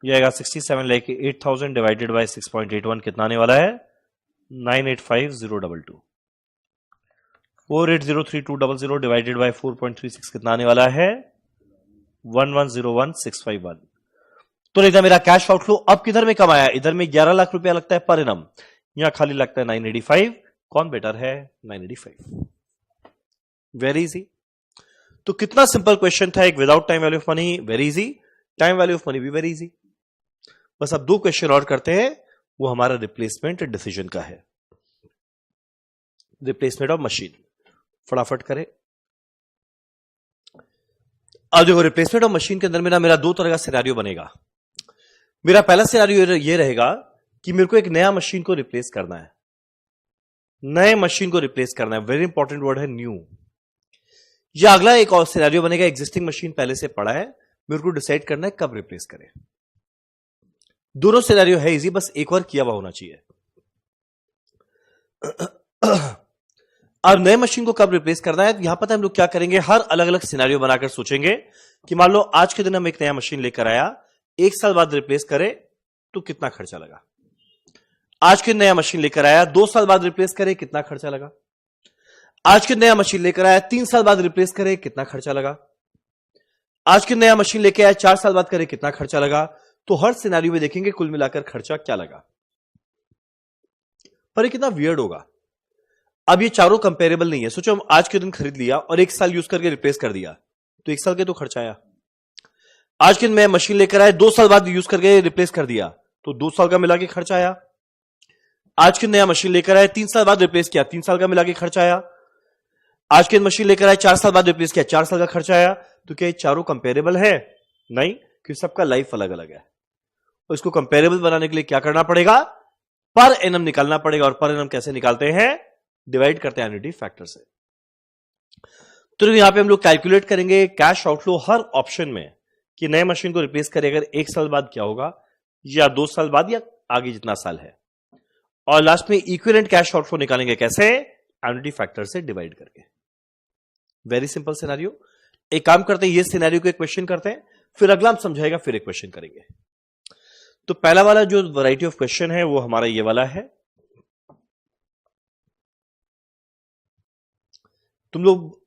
ये आएगा 67,08,000 डिवाइडेड बाय 6.81 कितना आने वाला है? 985,022। 48,03200 डिवाइडेड बाय 4.36 कितना आने वाला है? 11,01,651। तो नहीं था मेरा कैश आउटफ्लो। अब किधर में कम आया? इधर में 11 लाख रुपया लगता है पर एनम, यहां खाली लगता है 985। कौन बेटर है? 985। Very easy. तो कितना सिंपल क्वेश्चन था, एक without time value of money very easy, time value of money भी वेरी इजी। बस अब 2 क्वेश्चन और करते हैं, वो हमारा रिप्लेसमेंट डिसीजन का है। रिप्लेसमेंट ऑफ मशीन फटाफट करें। अब देखो, रिप्लेसमेंट ऑफ मशीन के अंदर मेरा 2 तरह का सिनेरियो बनेगा। मेरा पहला सिनेरियो ये रहेगा कि मेरे को एक नया मशीन को रिप्लेस करना है। नए मशीन को रिप्लेस करना है, वेरी इंपॉर्टेंट वर्ड है न्यू। या अगला एक और सिनेरियो बनेगा, एग्जिस्टिंग मशीन पहले से पड़ा है, मेरे को डिसाइड करना है कब रिप्लेस करें। दोनों सिनेरियो है इजी, बस एक बार किया हुआ होना चाहिए। अब नए मशीन को कब रिप्लेस करना है, यहां पता है हम लोग क्या करेंगे, हर अलग अलग सिनेरियो बनाकर सोचेंगे कि मान लो आज के दिन हम एक नया मशीन लेकर आया, 1 साल बाद रिप्लेस करे तो कितना खर्चा लगा। आज के नया मशीन लेकर आया, 2 साल बाद रिप्लेस करे, कितना खर्चा लगा। आज के नया मशीन लेकर आया, 3 साल बाद रिप्लेस करे, कितना खर्चा लगा। आज के नया मशीन लेकर आया, 4 साल बाद करे, कितना खर्चा लगा। तो हर सिनेरियो में देखेंगे कुल मिलाकर खर्चा क्या लगा। पर ये कितना वियर्ड होगा। अब ये चारों कंपेरेबल नहीं है। सोचो हम आज के दिन खरीद लिया और 1 साल यूज करके रिप्लेस कर दिया, तो 1 साल के तो खर्चा आया। आज के दिन मैं मशीन लेकर आया, 2 साल बाद यूज करके रिप्लेस कर दिया, तो 2 साल का मिला के खर्चा आया। आज के नया मशीन लेकर आया, 3 साल बाद रिप्लेस किया, 3 साल का मिला के खर्चा आया। आज के मशीन लेकर आए, 4 साल बाद रिप्लेस किया, 4 साल का खर्चा आया। तो क्या ये चारों कंपेरेबल है? नहीं, क्योंकि सबका लाइफ अलग अलग है। और इसको कंपेरेबल बनाने के लिए क्या करना पड़ेगा? पर एनम निकालना पड़ेगा। और पर एनम कैसे निकालते हैं? डिवाइड करते हैं एन्युटी फैक्टर से। तो यहां पे हम लोग कैलकुलेट करेंगे कैश आउटफ्लो हर ऑप्शन में कि नए मशीन को रिप्लेस करें अगर 1 साल बाद क्या होगा, या 2 साल बाद, या आगे जितना साल है। और लास्ट में इक्विवेलेंट कैश आउटफ्लो निकालेंगे कैसे? एन्युटी फैक्टर से डिवाइड करके। Very simple scenario. एक काम करते हैं, ये सिनेरियो को एक क्वेश्चन करते हैं, फिर अगला हम समझाएगा, फिर एक क्वेश्चन करेंगे। तो पहला वाला जो वैरायटी ऑफ क्वेश्चन है वो हमारा ये वाला है। तुम लोग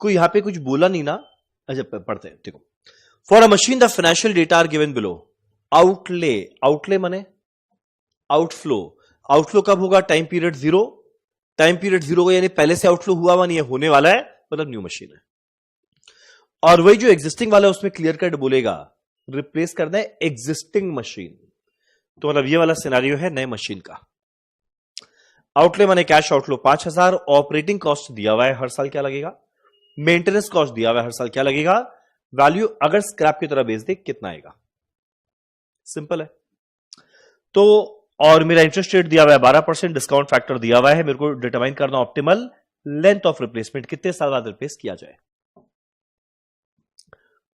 को यहां पे कुछ बोला नहीं ना? अच्छा पढ़ते हैं, देखो। For a machine the financial data are given below. Outlay, outlay माने आउटफ्लो। आउटफ्लो कब होगा? Time period 0। टाइम पीरियड 0 यानी पहले से आउटफ्लो हुआ नहीं है, होने वाला है, मतलब न्यू मशीन है। और वही जो एग्जिस्टिंग वाला है उसमें क्लियर कट बोलेगा रिप्लेस करना है एग्जिस्टिंग मशीन। तो मतलब ये वाला सिनेरियो है नए मशीन का। आउटले माने कैश आउटफ्लो 5,000। ऑपरेटिंग कॉस्ट दिया हुआ है हर साल क्या लगेगा, मेंटेनेंस कॉस्ट दिया हुआ है हर साल क्या लगेगा, वैल्यू अगर स्क्रैप की तरह बेच दे कितना आएगा। सिंपल है। तो और मेरा इंटरेस्ट रेट दिया हुआ है 12%, डिस्काउंट फैक्टर दिया हुआ है। मेरे को डिटरमाइन करना ऑप्टिमल लेंथ ऑफ रिप्लेसमेंट, कितने साल बाद रिप्लेस किया जाए।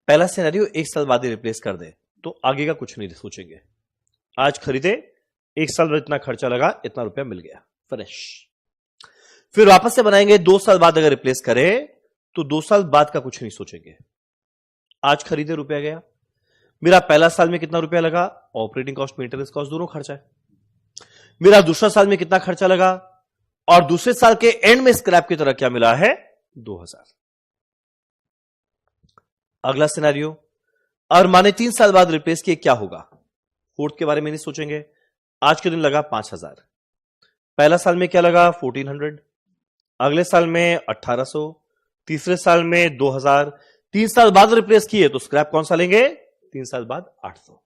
पहला सिनेरियो 1 साल बाद ही रिप्लेस कर दे, तो आगे का कुछ नहीं सोचेंगे। आज खरीदे, 1 साल में इतना खर्चा लगा, इतना रुपया मिल गया, फ्रेश। फिर वापस से बनाएंगे 2 साल बाद अगर रिप्लेस करे, तो 2 साल बाद का कुछ नहीं सोचेंगे। आज खरीदे, रुपया गया। मेरा पहला साल में कितना रुपया लगा? ऑपरेटिंग कॉस्ट, मेंटेनेंस कॉस्ट दोनों खर्चा है। मेरा दूसरा साल में कितना खर्चा लगा, और दूसरे साल के एंड में स्क्रैप की तरह क्या मिला है? 2,000। अगला सिनेरियो, और माने 3 साल बाद रिप्लेस किए, क्या होगा? फोर्थ के बारे में नहीं सोचेंगे। आज के दिन लगा 5,000, पहला साल में क्या लगा? 1400, अगले साल में 1800, तीसरे साल में 2000, 3 साल बाद रिप्लेस किए तो स्क्रैप कौन सा लेंगे? 3 साल बाद 800।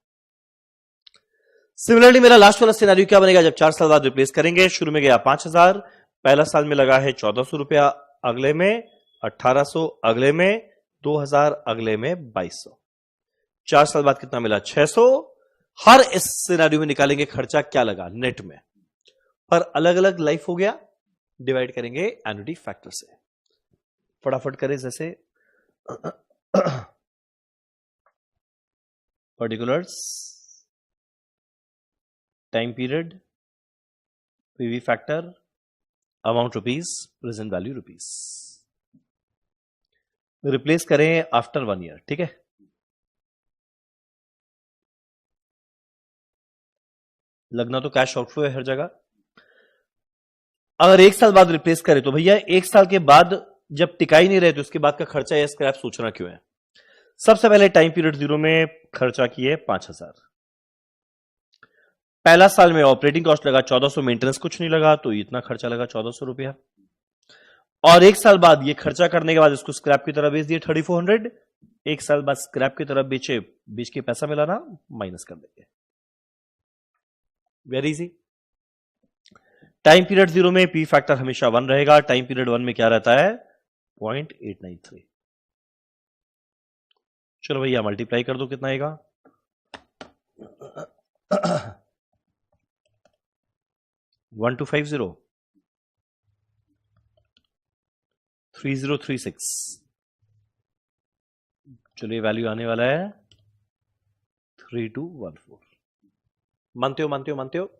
सिमिलरली मेरा लास्ट वाला सिनेरियो क्या बनेगा? जब 4 साल बाद रिप्लेस करेंगे, शुरू में गया 5,000, पहला साल में लगा है 1400 रुपया, अगले में 1800, अगले में 2000, अगले में 2200। 4 साल बाद कितना मिला? 600। हर इस सिनेरियो में निकालेंगे खर्चा क्या लगा नेट में, पर अलग अलग लाइफ हो गया, डिवाइड करेंगे एन्युटी फैक्टर से। फटाफट करें, जैसे particulars, time period, PV factor, amount rupees, present value rupees. Replace करें आफ्टर 1 ईयर, ठीक है। लगना तो कैश आउटफ्लो है हर जगह। अगर 1 साल बाद रिप्लेस करें तो भैया 1 साल के बाद जब टिका ही नहीं रहे तो उसके बाद का खर्चा या स्क्रैप सोचना क्यों है? सबसे पहले टाइम पीरियड 0 में खर्चा किए 5,000, पहला साल में ऑपरेटिंग कॉस्ट लगा 1400, मेंटेनेंस कुछ नहीं लगा, तो इतना खर्चा लगा 1400 रुपया। और 1 साल बाद ये खर्चा करने के बाद इसको स्क्रैप की तरफ बेच दिए 3400, 1 साल बाद स्क्रैप की तरफ बेच के पैसा मिला ना, माइनस कर देंगे। Very easy. टाइम पीरियड 0 में पी फैक्टर हमेशा 1 रहेगा, टाइम पीरियड 1 में क्या रहता है? 0.893। चलो भैया मल्टीप्लाई कर दो, कितना आएगा? 1250 3036। चलिए वैल्यू आने वाला है 3214। मानते हो मानते हो मानते हो?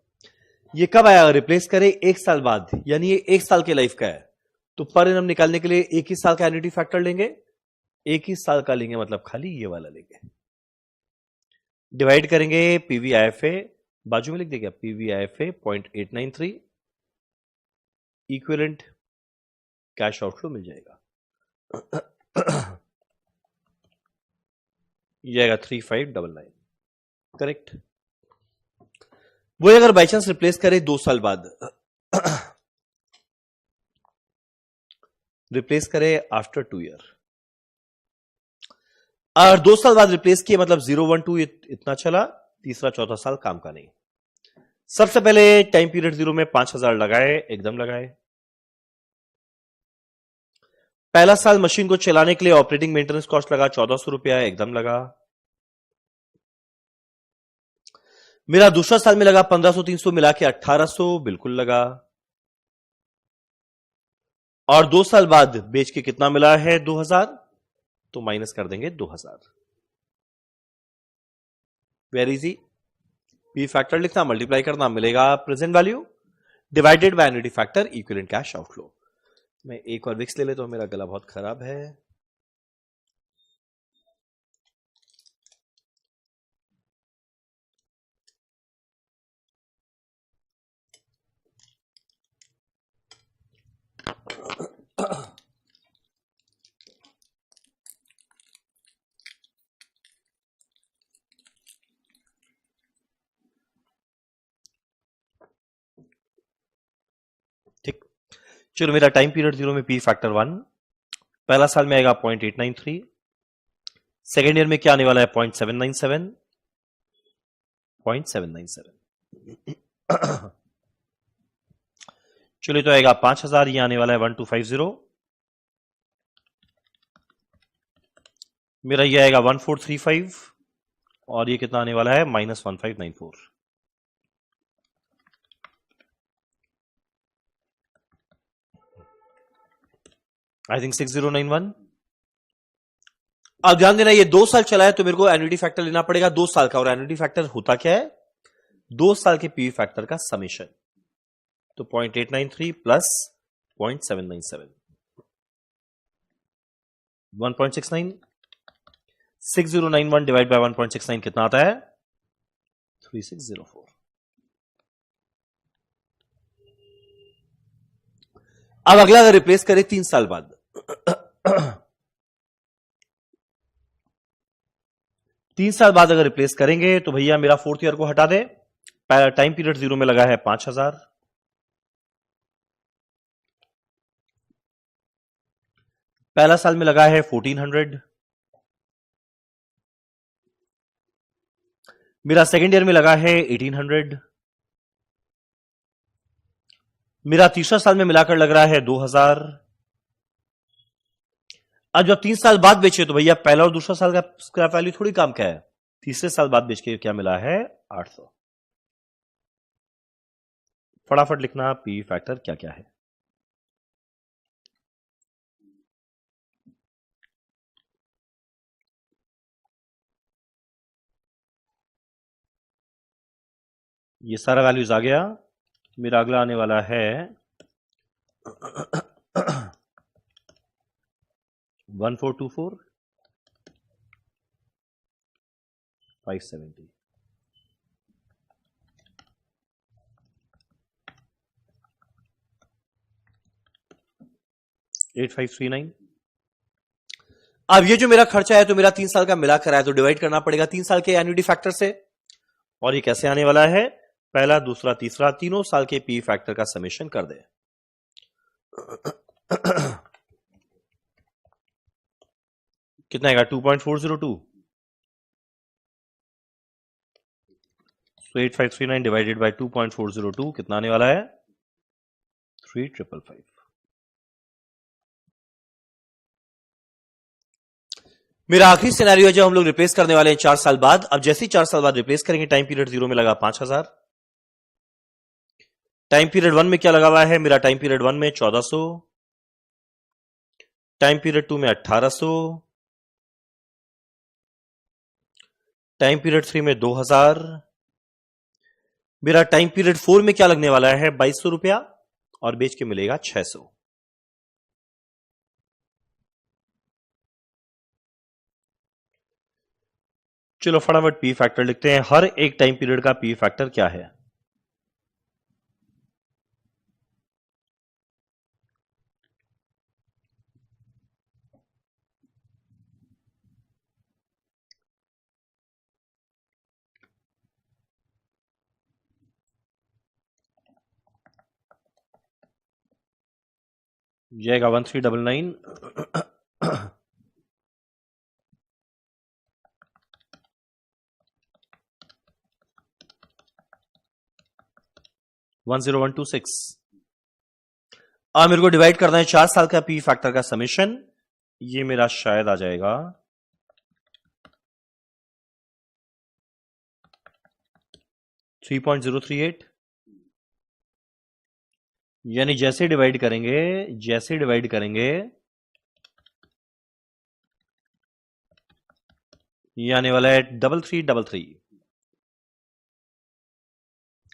ये कब आया? रिप्लेस करें 1 साल बाद, यानी ये 1 साल के लाइफ का है, तो पर एनम निकालने के लिए 1 ही साल का एन्युटी फैक्टर लेंगे, 1 ही साल का लेंगे, मतलब खाली ये वाला लेंगे। डिवाइड करेंगे पीवीआईएफए, बाजू में लिख देगा पीवीआईएफए 0.893, इक्विवेलेंट कैश आउटफ्लो मिल जाएगा। ये आएगा 3599, करेक्ट। वो अगर बाई चांस रिप्लेस करे 2 साल बाद, रिप्लेस करे आफ्टर 2 ईयर, और 2 साल बाद रिप्लेस किए, मतलब 012 इतना चला, तीसरा चौथा साल काम का नहीं। सबसे पहले टाइम पीरियड 0 में 5,000 लगाए, एकदम लगाए। पहला साल मशीन को चलाने के लिए ऑपरेटिंग मेंटेनेंस कॉस्ट लगा 1400 रुपया, एकदम लगा। मेरा दूसरा साल में लगा 1500 300 मिला के 1800, बिल्कुल लगा। और 2 साल बाद बेच के कितना मिला है? 2000, तो माइनस कर देंगे 2000। Very easy. पी फैक्टर लिखना, मल्टीप्लाई करना, मिलेगा present value divided by annuity factor equivalent cash outflow. मैं एक और विक्स ले लेता हूं, मेरा गला बहुत खराब है। ठीक, चलो मेरा टाइम पीरियड 0 में पी फैक्टर 1, पहला साल में आएगा 0.893, सेकेंड ईयर में क्या आने वाला है? 0.797, 0.797। चलिए तो आएगा 5,000, ये आने वाला है 1250, मेरा ये आएगा 1435, और ये कितना आने वाला है? -1594। I think 6091। अब ध्यान देना, ये 2 साल चला है तो मेरे को एन्युटी फैक्टर लेना पड़ेगा 2 साल का, और एन्युटी फैक्टर होता क्या है? 2 साल के पीवी फैक्टर का समेशन। तो 0.893 प्लस 0.797, 1.69, 6091 डिवाइड बाय 1.69 कितना आता है? 3604। अब अगला अगर रिप्लेस करें 3 साल बाद, 3 साल बाद अगर रिप्लेस करेंगे तो भैया मेरा 4th ईयर को हटा दे, टाइम पीरियड 0 में लगा है 5000, पहला साल में लगा है 1400, मेरा सेकेंड ईयर में लगा है 1800, मेरा तीसरा साल में मिलाकर लग रहा है 2000। अब जब 3 साल बाद बेचे तो भैया पहला और दूसरा साल का स्क्रैप वैल्यू थोड़ी काम क्या है, तीसरे साल बाद बेच के क्या मिला है 800। फटाफट लिखना पी फैक्टर क्या क्या है। ये सारा वैल्यूज आ गया। मेरा अगला आने वाला है 1424 570। अब ये जो मेरा खर्चा है तो मेरा 3 साल का मिलाकर आया तो डिवाइड करना पड़ेगा 3 साल के एन्युटी फैक्टर से। और ये कैसे आने वाला है, पहला दूसरा तीसरा तीनों साल के पी फैक्टर का समेशन कर दे। कितना आएगा 2.402। So 8539 डिवाइडेड बाय 2.402 कितना आने वाला है 3555। मेरा आखिरी सिनेरियो है जब हम लोग रिप्लेस करने वाले हैं 4 साल बाद। अब जैसे ही 4 साल बाद रिप्लेस करेंगे, टाइम पीरियड 0 में लगा 5000, टाइम पीरियड 1 में क्या लगा हुआ है, मेरा टाइम पीरियड 1 में 1400, टाइम पीरियड 2 में 1800, टाइम पीरियड 3 में 2000, मेरा टाइम पीरियड 4 में क्या लगने वाला है 2200 रुपया और बेच के मिलेगा 600। चलो फटाफट पी फैक्टर लिखते हैं। हर एक टाइम पीरियड का पी फैक्टर क्या है। जाएगा 1399 10126। अब मेरे को डिवाइड करना है 4 साल का पी फैक्टर का समेशन। ये मेरा शायद आ जाएगा 3.038। यानी जैसे डिवाइड करेंगे ये आने वाला है 3333।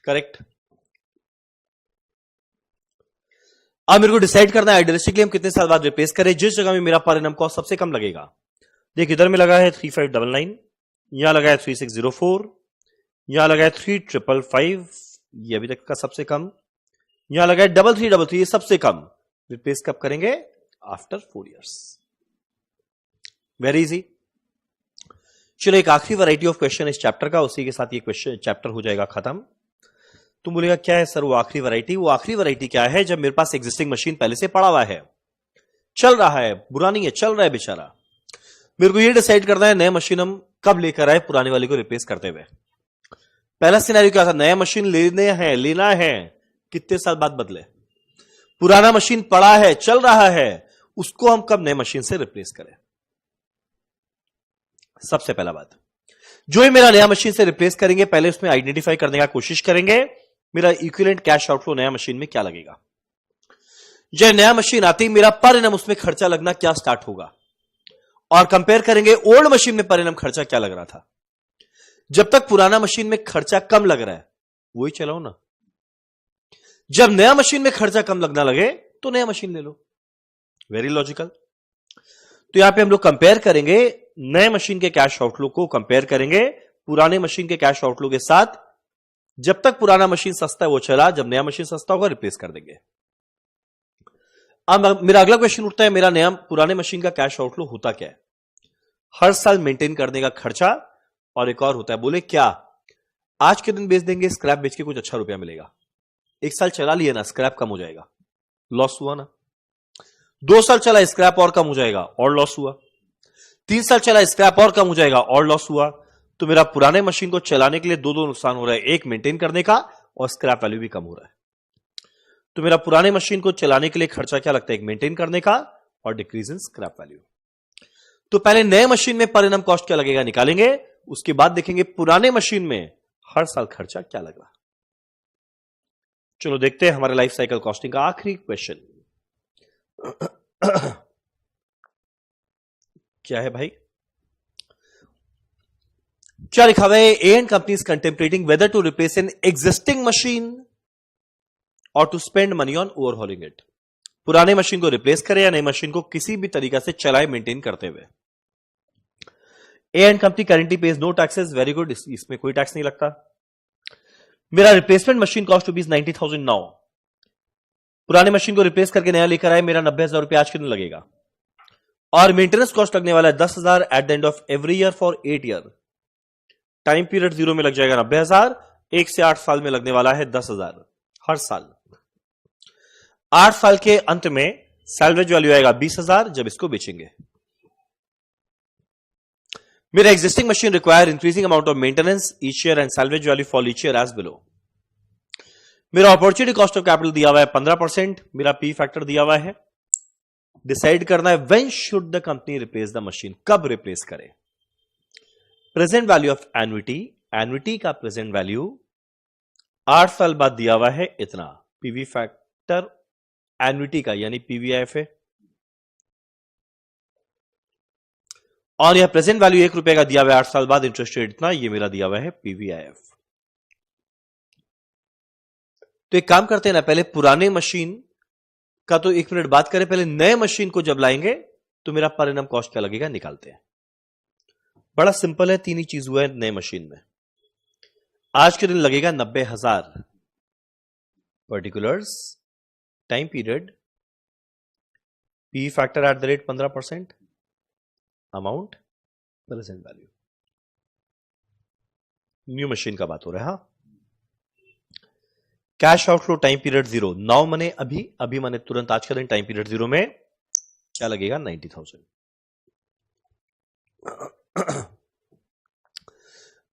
करेक्ट। अब मेरे को डिसाइड करना है आइडियलिस्टिकली हम कितने साल बाद रिप्लेस करें जिस जगह में मेरा पर एनम कॉस्ट सबसे कम लगेगा। देख इधर में लगा है 3599, यहां लगा है 3604, यहां लगा है 3555, ये अभी तक का सबसे कम, यहां लगा है 3333, ये सबसे कम। रिप्लेस कब करेंगे, आफ्टर 4 इयर्स। Very easy. चलो एक आखिरी वैरायटी ऑफ क्वेश्चन इस चैप्टर का, उसी के साथ ये क्वेश्चन चैप्टर हो जाएगा खत्म। तुम बोलेगा क्या है सर वो आखिरी वैरायटी? वो आखिरी वैरायटी क्या है, जब मेरे पास एग्जिस्टिंग मशीन पहले से पड़ा हुआ है, चल रहा है, बुरा नहीं है, चल रहा है बेचारा, मेरे को ये डिसाइड करना है नया मशीन हम कब लेकर आए पुराने वाले को रिप्लेस करते हुए। पहला सिनेरियो क्या था, नया मशीन लेना है, कितने साल बाद बदले। पुराना मशीन पड़ा है, चल रहा है, उसको हम कब नए मशीन से रिप्लेस करें। सबसे पहला बात, जो ही मेरा नया मशीन से रिप्लेस करेंगे पहले उसमें आइडेंटिफाई करने का कोशिश करेंगे मेरा इक्विवेलेंट कैश आउटफ्लो नया मशीन में क्या लगेगा। जब नया मशीन आती मेरा पर एनम उसमें खर्चा लगना क्या स्टार्ट होगा, और कंपेयर करेंगे ओल्ड मशीन में पर एनम खर्चा क्या लग रहा था। जब तक पुराना मशीन में खर्चा कम लग रहा है वही चलाओ ना, जब नया मशीन में खर्चा कम लगना लगे तो नया मशीन ले लो। Very logical. तो यहां पे हम लोग कंपेयर करेंगे नए मशीन के कैश आउटफ्लो को, कंपेयर करेंगे पुराने मशीन के कैश आउटफ्लो के साथ। जब तक पुराना मशीन सस्ता है वो चला, जब नया मशीन सस्ता होगा रिप्लेस कर देंगे। अब मेरा अगला क्वेश्चन उठता है, मेरा नया पुराने मशीन का कैश आउटफ्लो होता क्या है। हर साल मेंटेन करने का खर्चा और एक और होता है, बोले क्या आज के दिन बेच देंगे, स्क्रैप बेच के कुछ अच्छा रुपया मिलेगा। 1 साल चला लिया ना, स्क्रैप कम हो जाएगा, लॉस हुआ ना। 2 साल चला, स्क्रैप और कम हो जाएगा और लॉस हुआ। 3 साल चला, स्क्रैप और कम हो जाएगा और लॉस हुआ। तो मेरा पुराने मशीन को चलाने के लिए दो नुकसान हो रहा है, एक मेंटेन करने का और स्क्रैप वैल्यू भी कम हो रहा है। तो मेरा पुराने मशीन को चलाने के लिए खर्चा क्या लगता है, एक मेंटेन करने का और डिक्रीज इन स्क्रैप वैल्यू। तो पहले नए मशीन में पर एनम कॉस्ट क्या लगेगा निकालेंगे, उसके बाद देखेंगे पुराने मशीन में हर साल खर्चा क्या लग रहा। चलो देखते हैं हमारे लाइफ साइकिल कॉस्टिंग का आखिरी क्वेश्चन क्या है भाई। क्या लिखा हुआ है, A and company is contemplating whether to replace an existing machine or to spend money on overhauling it. पुराने मशीन को रिप्लेस करें या नई मशीन को किसी भी तरीका से चलाए मेंटेन करते हुए। A and company currently pays no taxes, very good, इसमें कोई टैक्स नहीं लगता। मेरा replacement machine cost rupees 90,000 now. पुराने मशीन को रिप्लेस करके नया लेकर आए, मेरा 90,000 रुपया आज के दिन लगेगा और मेंटेनेंस कॉस्ट लगने वाला है 10,000 at the end of every year for 8 year. Time period 0 में लग जाएगा 90,000, 1 से 8 साल में लगने वाला है 10,000 हर साल। 8 साल के अंत में सैलवेज वैल्यू आएगा 20,000 जब इसको बेचेंगे। मेरा existing machine require increasing amount of maintenance each year and salvage value for each year as below. मेरा अपॉर्चुनिटी कॉस्ट ऑफ कैपिटल दिया हुआ है 15%, मेरा पी फैक्टर दिया हुआ है। डिसाइड करना है when should the company replace the machine, कब रिप्लेस करे। Present value of annuity, annuity का प्रेजेंट वैल्यू 8 साल बाद दिया हुआ है इतना। पीवी फैक्टर एन्युटी का यानी पीवीआईएफ है और यह प्रेजेंट वैल्यू 1 रुपए का दिया हुआ है 8 साल बाद, इंटरेस्ट रेट इतना, ये मेरा दिया हुआ है पीवीआईएफ। तो एक काम करते हैं ना, पहले पुराने मशीन का तो 1 मिनट बात करें, पहले नए मशीन को जब लाएंगे तो मेरा पर एनम कॉस्ट क्या लगेगा निकालते हैं। बड़ा सिंपल है, 3 ही चीज हुआ है नए मशीन में। आज के दिन लगेगा 90,000, particulars, time period, P factor at the rate 15%, amount, present value. New machine का बात हो रहा है। Cash outflow time period 0, now मने अभी मने तुरंत आज का दिन, टाइम पीरियड 0 में क्या लगेगा 90,000।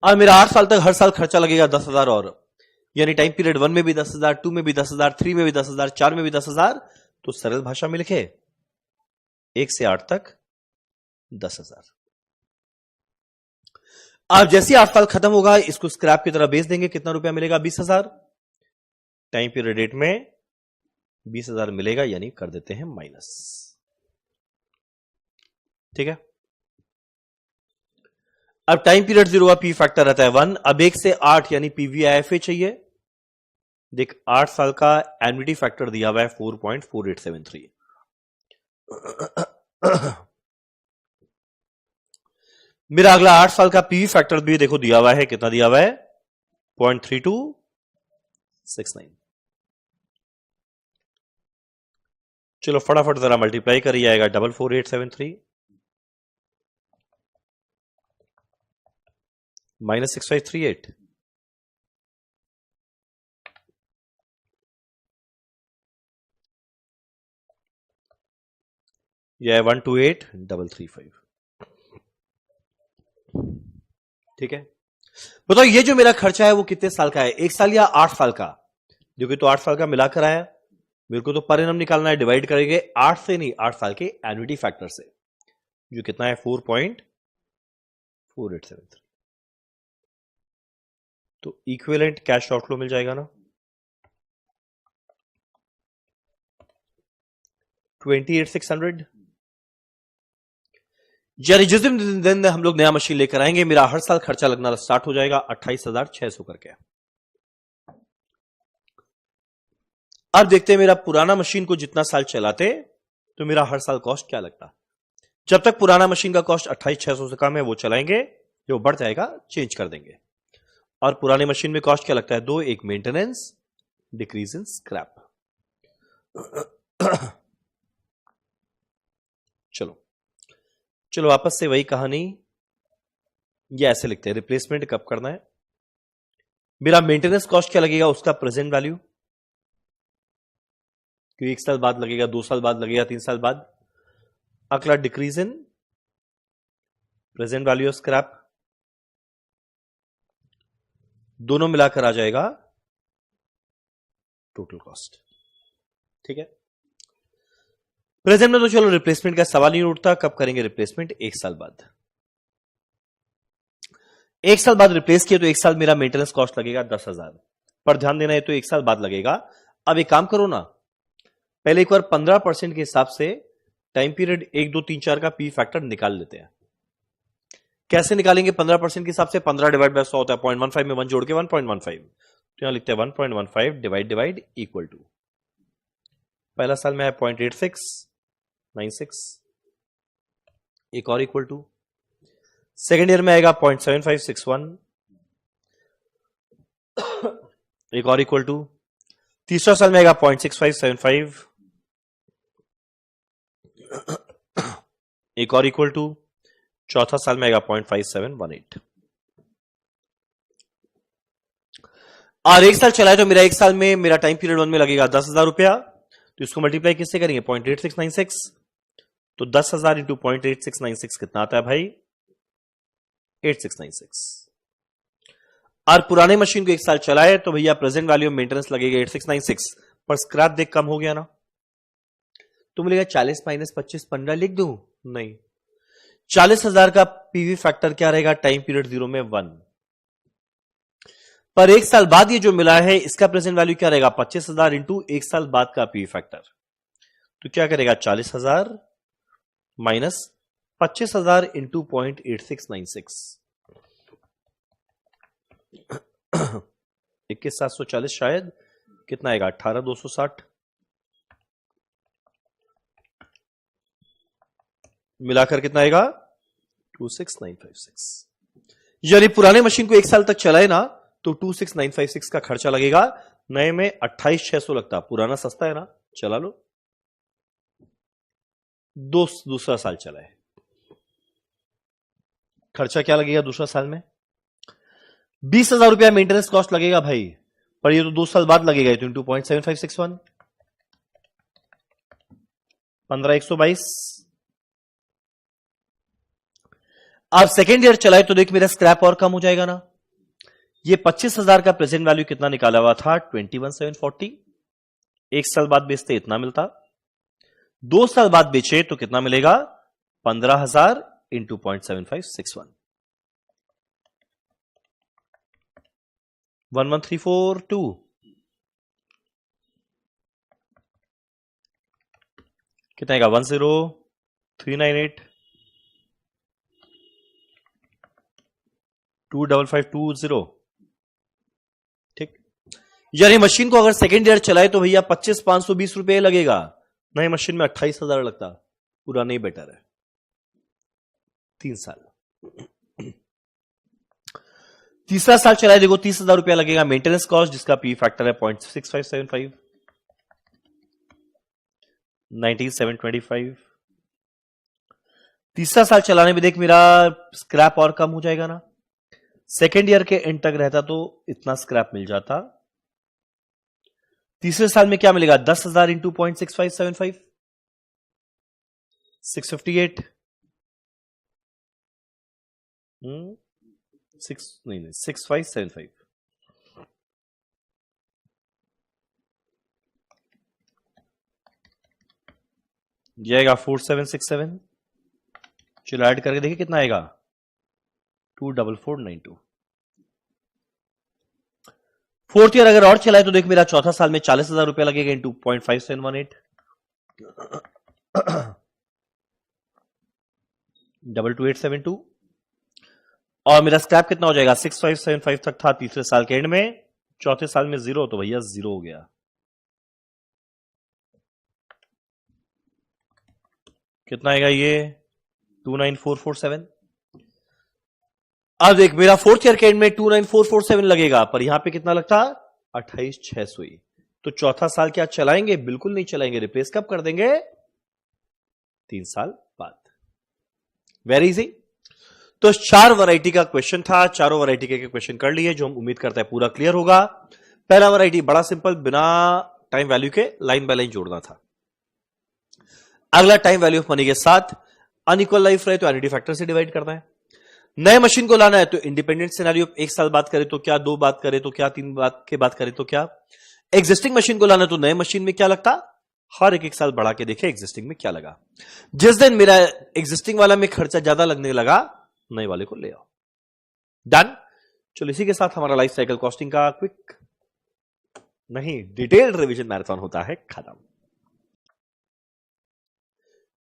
और मेरा 8 साल तक हर साल खर्चा लगेगा 10,000 और, यानी टाइम पीरियड 1 में भी 10,000, 2 में भी 10,000, 3 में भी 10,000, 4 में भी 10,000। तो सरल भाषा में लिखे 1 से 8 तक 10,000। अब जैसे 8 साल खत्म होगा इसको स्क्रैप की तरह बेच देंगे, कितना रुपया मिलेगा 20,000। टाइम पीरियड रेट में 20,000 मिलेगा, यानी कर देते हैं माइनस। ठीक है, अब टाइम पीरियड 0 का पी फैक्टर रहता है 1। अब 1 से 8 यानी पीवीआईएफए चाहिए। देख 8 साल का एन्युटी फैक्टर दिया हुआ है 4.4873। मेरा अगला 8 साल का पीवी फैक्टर भी देखो दिया हुआ है, कितना दिया हुआ है 0.3269। चलो फटाफट जरा मल्टीप्लाई करिए, आएगा 44873 माइनस 6538। यह है 128,335। ठीक है, बताओ ये जो मेरा खर्चा है वो कितने साल का है, 1 साल या 8 साल का। जो कि तो 8 साल का मिला कर आया, मेरे को तो पर एनम निकालना है, डिवाइड करेंगे 8 से नहीं 8 साल के एन्युटी फैक्टर से, जो कितना है 4.4873। तो इक्विवेलेंट कैश आउटफ्लो मिल जाएगा ना 28,600। यानी जिस दिन हम लोग नया मशीन लेकर आएंगे मेरा हर साल खर्चा लगना स्टार्ट हो जाएगा 28,600 करके। अब देखते हैं मेरा पुराना मशीन को जितना साल चलाते तो मेरा हर साल कॉस्ट क्या लगता। जब तक पुराना मशीन का कॉस्ट 28,600 से कम है वो चलाएंगे, जो बढ़ जाएगा चेंज कर देंगे। और पुराने मशीन में कॉस्ट क्या लगता है 2, एक मेंटेनेंस, डिक्रीज इन स्क्रैप। चलो वापस से वही कहानी, ये ऐसे लिखते हैं, रिप्लेसमेंट कब करना है, मेरा मेंटेनेंस कॉस्ट क्या लगेगा, उसका प्रेजेंट वैल्यू, क्योंकि 1 साल बाद लगेगा, 2 साल बाद लगेगा, 3 साल बाद। अगला decrease in present value of scrap, दोनों मिलाकर आ जाएगा टोटल कॉस्ट। ठीक है, प्रेजेंट में तो चलो रिप्लेसमेंट का सवाल नहीं उठता, कब करेंगे रिप्लेसमेंट, 1 साल बाद। 1 साल बाद रिप्लेस किया तो 1 साल मेरा मेंटेनेंस कॉस्ट लगेगा 10,000, पर ध्यान देना है तो 1 साल बाद लगेगा। अब एक काम करो ना, पहले एक बार 15% के हिसाब से टाइम पीरियड 1, 2, 3, 4 का पी फैक्टर निकाल लेते हैं। कैसे निकालेंगे 15% के हिसाब से, 15 डिवाइड बाय 100 होता है, 0.15 में 1 जोड़ के 1.15, तो यहां लिखते हैं 1.15 डिवाइड इक्वल टू, पहला साल में है 0.8696, एक और इक्वल टू, सेकेंड ईयर में आएगा 0.7561, एक और इक्वल टू, तीसरा साल में आएगा 0.6575, एक और इक्वल टू, चौथा साल में आएगा 0.5718। और 1 साल चला है तो मेरा 1 साल में मेरा टाइम पीरियड 1 में लगेगा 10,000 रुपया, तो इसको मल्टीप्लाई किससे करेंगे, 0.8696, तो 10,000 इंटू 0.8696 कितना आता है भाई, 8696। और पुराने मशीन को 1 साल चलाए तो भैया प्रेजेंट वैल्यू मेंटेनेंस लगेगा 8696, पर स्क्रैप देख कम हो गया ना, तो मिलेगा 40 माइनस 25 15 लिख दूं, नहीं, 40,000 का पीवी फैक्टर क्या रहेगा, टाइम पीरियड 0 में 1, पर 1 साल बाद ये जो मिला है इसका प्रेजेंट वैल्यू क्या रहेगा, 25,000 इंटू 1 साल बाद का पीवी फैक्टर, तो क्या करेगा 40,000 माइनस 25,000 इंटू 0.8696, 21,740 शायद, कितना आएगा 18,260, मिलाकर कितना आएगा 26,956। यानी पुराने मशीन को 1 साल तक चलाए ना तो 26,956 का खर्चा लगेगा, नए में 28,600 लगता, पुराना सस्ता है ना, चला लो, दूसरा साल चलाए, खर्चा क्या लगेगा दूसरा साल में, 20,000 रुपया मेंटेनेंस कॉस्ट लगेगा भाई, पर ये तो 2 साल बाद लगेगा, तो इंटू 0.7561, 15,122। अब सेकेंड ईयर चलाए तो देख मेरा स्क्रैप और कम हो जाएगा ना, ये 25,000 का प्रेजेंट वैल्यू कितना निकाला हुआ था 21,740, 1 साल बाद बेचते इतना मिलता, 2 साल बाद बेचे तो कितना मिलेगा 15,000 इंटू 0.7561, 11,342, कितना आएगा 10,398, 25520। ठीक, यानी मशीन को अगर सेकेंड ईयर चलाए तो भैया 25,520 रुपए लगेगा, नई मशीन में 28,000 लगता, पूरा नहीं बेटर है, 3 साल। तीसरा साल चलाए देखो 30,000 रुपया लगेगा मेंटेनेंस कॉस्ट, जिसका पी फैक्टर है 0.6575, 19,725। तीसरा साल चलाने में देख मेरा स्क्रैप और कम हो जाएगा ना, सेकेंड ईयर के एंड तक रहता तो इतना स्क्रैप मिल जाता, तीसरे साल में क्या मिलेगा 10,000 इंटू 0.6575, 658, 6575, जाएगा 4767, चलो ऐड करके देखिए कितना आएगा 24492। फोर्थ ईयर अगर और चलाए तो देख मेरा चौथा साल में 40,000 रुपया लगेगा इंटू 0.5718, 22872, और मेरा स्क्रैप कितना हो जाएगा 6575 तक था तीसरे साल के एंड में, चौथे साल में 0 तो भैया 0 हो गया, कितना आएगा ये 29447। अब देख मेरा फोर्थ ईयर के एंड में 29447 लगेगा, पर यहां पे कितना लगता 28,600 ही, तो चौथा साल क्या चलाएंगे, बिल्कुल नहीं चलाएंगे, रिप्लेस कब कर देंगे 3 साल बाद, वेरी इजी। तो 4 वैरायटी का क्वेश्चन था, चारों वैरायटी के क्वेश्चन कर लिए, जो हम उम्मीद करते हैं पूरा क्लियर होगा। पहला वैरायटी बड़ा सिंपल, बिना टाइम वैल्यू के लाइन बाय लाइन जोड़ना था। अगला टाइम वैल्यू ऑफ मनी के साथ अनइक्वल लाइफ रहे तो एनुटी फैक्टर से डिवाइड करना है। नए मशीन को लाना है तो इंडिपेंडेंट सिनेरियो, 1 साल बात करें तो क्या, 2 बात करें तो क्या, 3 बात के बात करें तो क्या। एग्जिस्टिंग मशीन को लाना तो नए मशीन में क्या लगता, हर एक साल बढ़ा के देखे एग्जिस्टिंग में क्या लगा। जिस दिन मेरा एग्जिस्टिंग वाला में खर्चा ज्यादा लगने लगा, नए वाले को ले आओ। डन। चलो इसी के साथ हमारा लाइफ साइकिल कॉस्टिंग का क्विक नहीं डिटेल्ड रिवीजन मैराथन होता है खत्म।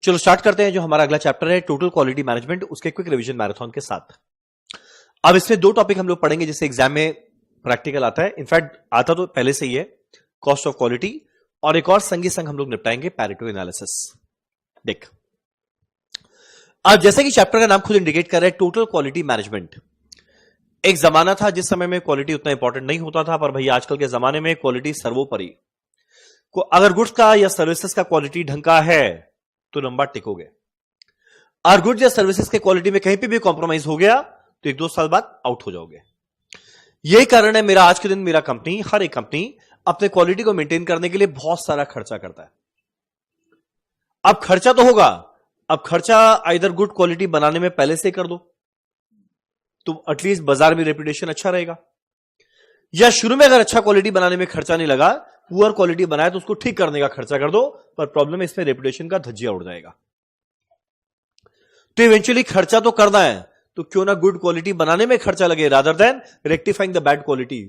चलो स्टार्ट करते हैं जो हमारा अगला चैप्टर है टोटल क्वालिटी मैनेजमेंट, उसके क्विक रिवीजन मैराथन के साथ। अब इसमें 2 टॉपिक हम लोग पढ़ेंगे जिससे एग्जाम में प्रैक्टिकल आता है, इनफैक्ट आता तो पहले से ही है, कॉस्ट ऑफ क्वालिटी, और एक और संगी संग हम लोग निपटाएंगे पैरेटो एनालिसिस। देख अब जैसे कि चैप्टर का नाम खुद इंडिकेट कर रहा है टोटल क्वालिटी मैनेजमेंट। एक जमाना था जिस समय में क्वालिटी उतना इंपॉर्टेंट नहीं होता था, पर भैया आजकल के जमाने में क्वालिटी सर्वोपरि। अगर गुड्स का या सर्विसेज का क्वालिटी ढंग का है तो लंबा टिकोगे, और गुड्स या सर्विसेज के क्वालिटी में कहीं पे भी कॉम्प्रोमाइज हो गया तो 1-2 साल बाद आउट हो जाओगे। यही कारण है मेरा आज के दिन मेरा कंपनी, हर एक कंपनी अपने क्वालिटी को मेंटेन करने के लिए बहुत सारा खर्चा करता है। अब खर्चा तो होगा, अब खर्चा आइदर गुड क्वालिटी बनाने में पहले से कर दो तो एटलीस्ट बाजार में रेपुटेशन अच्छा रहेगा, या शुरू में अगर अच्छा क्वालिटी बनाने में खर्चा नहीं लगा, पुअर क्वालिटी बनाया तो उसको ठीक करने का खर्चा कर दो, पर प्रॉब्लम है इसमें रेपुटेशन का धज्जिया उड़ जाएगा। तो इवेंचुअली खर्चा तो करना है, तो क्यों ना गुड क्वालिटी बनाने में खर्चा लगे rather than rectifying the bad quality.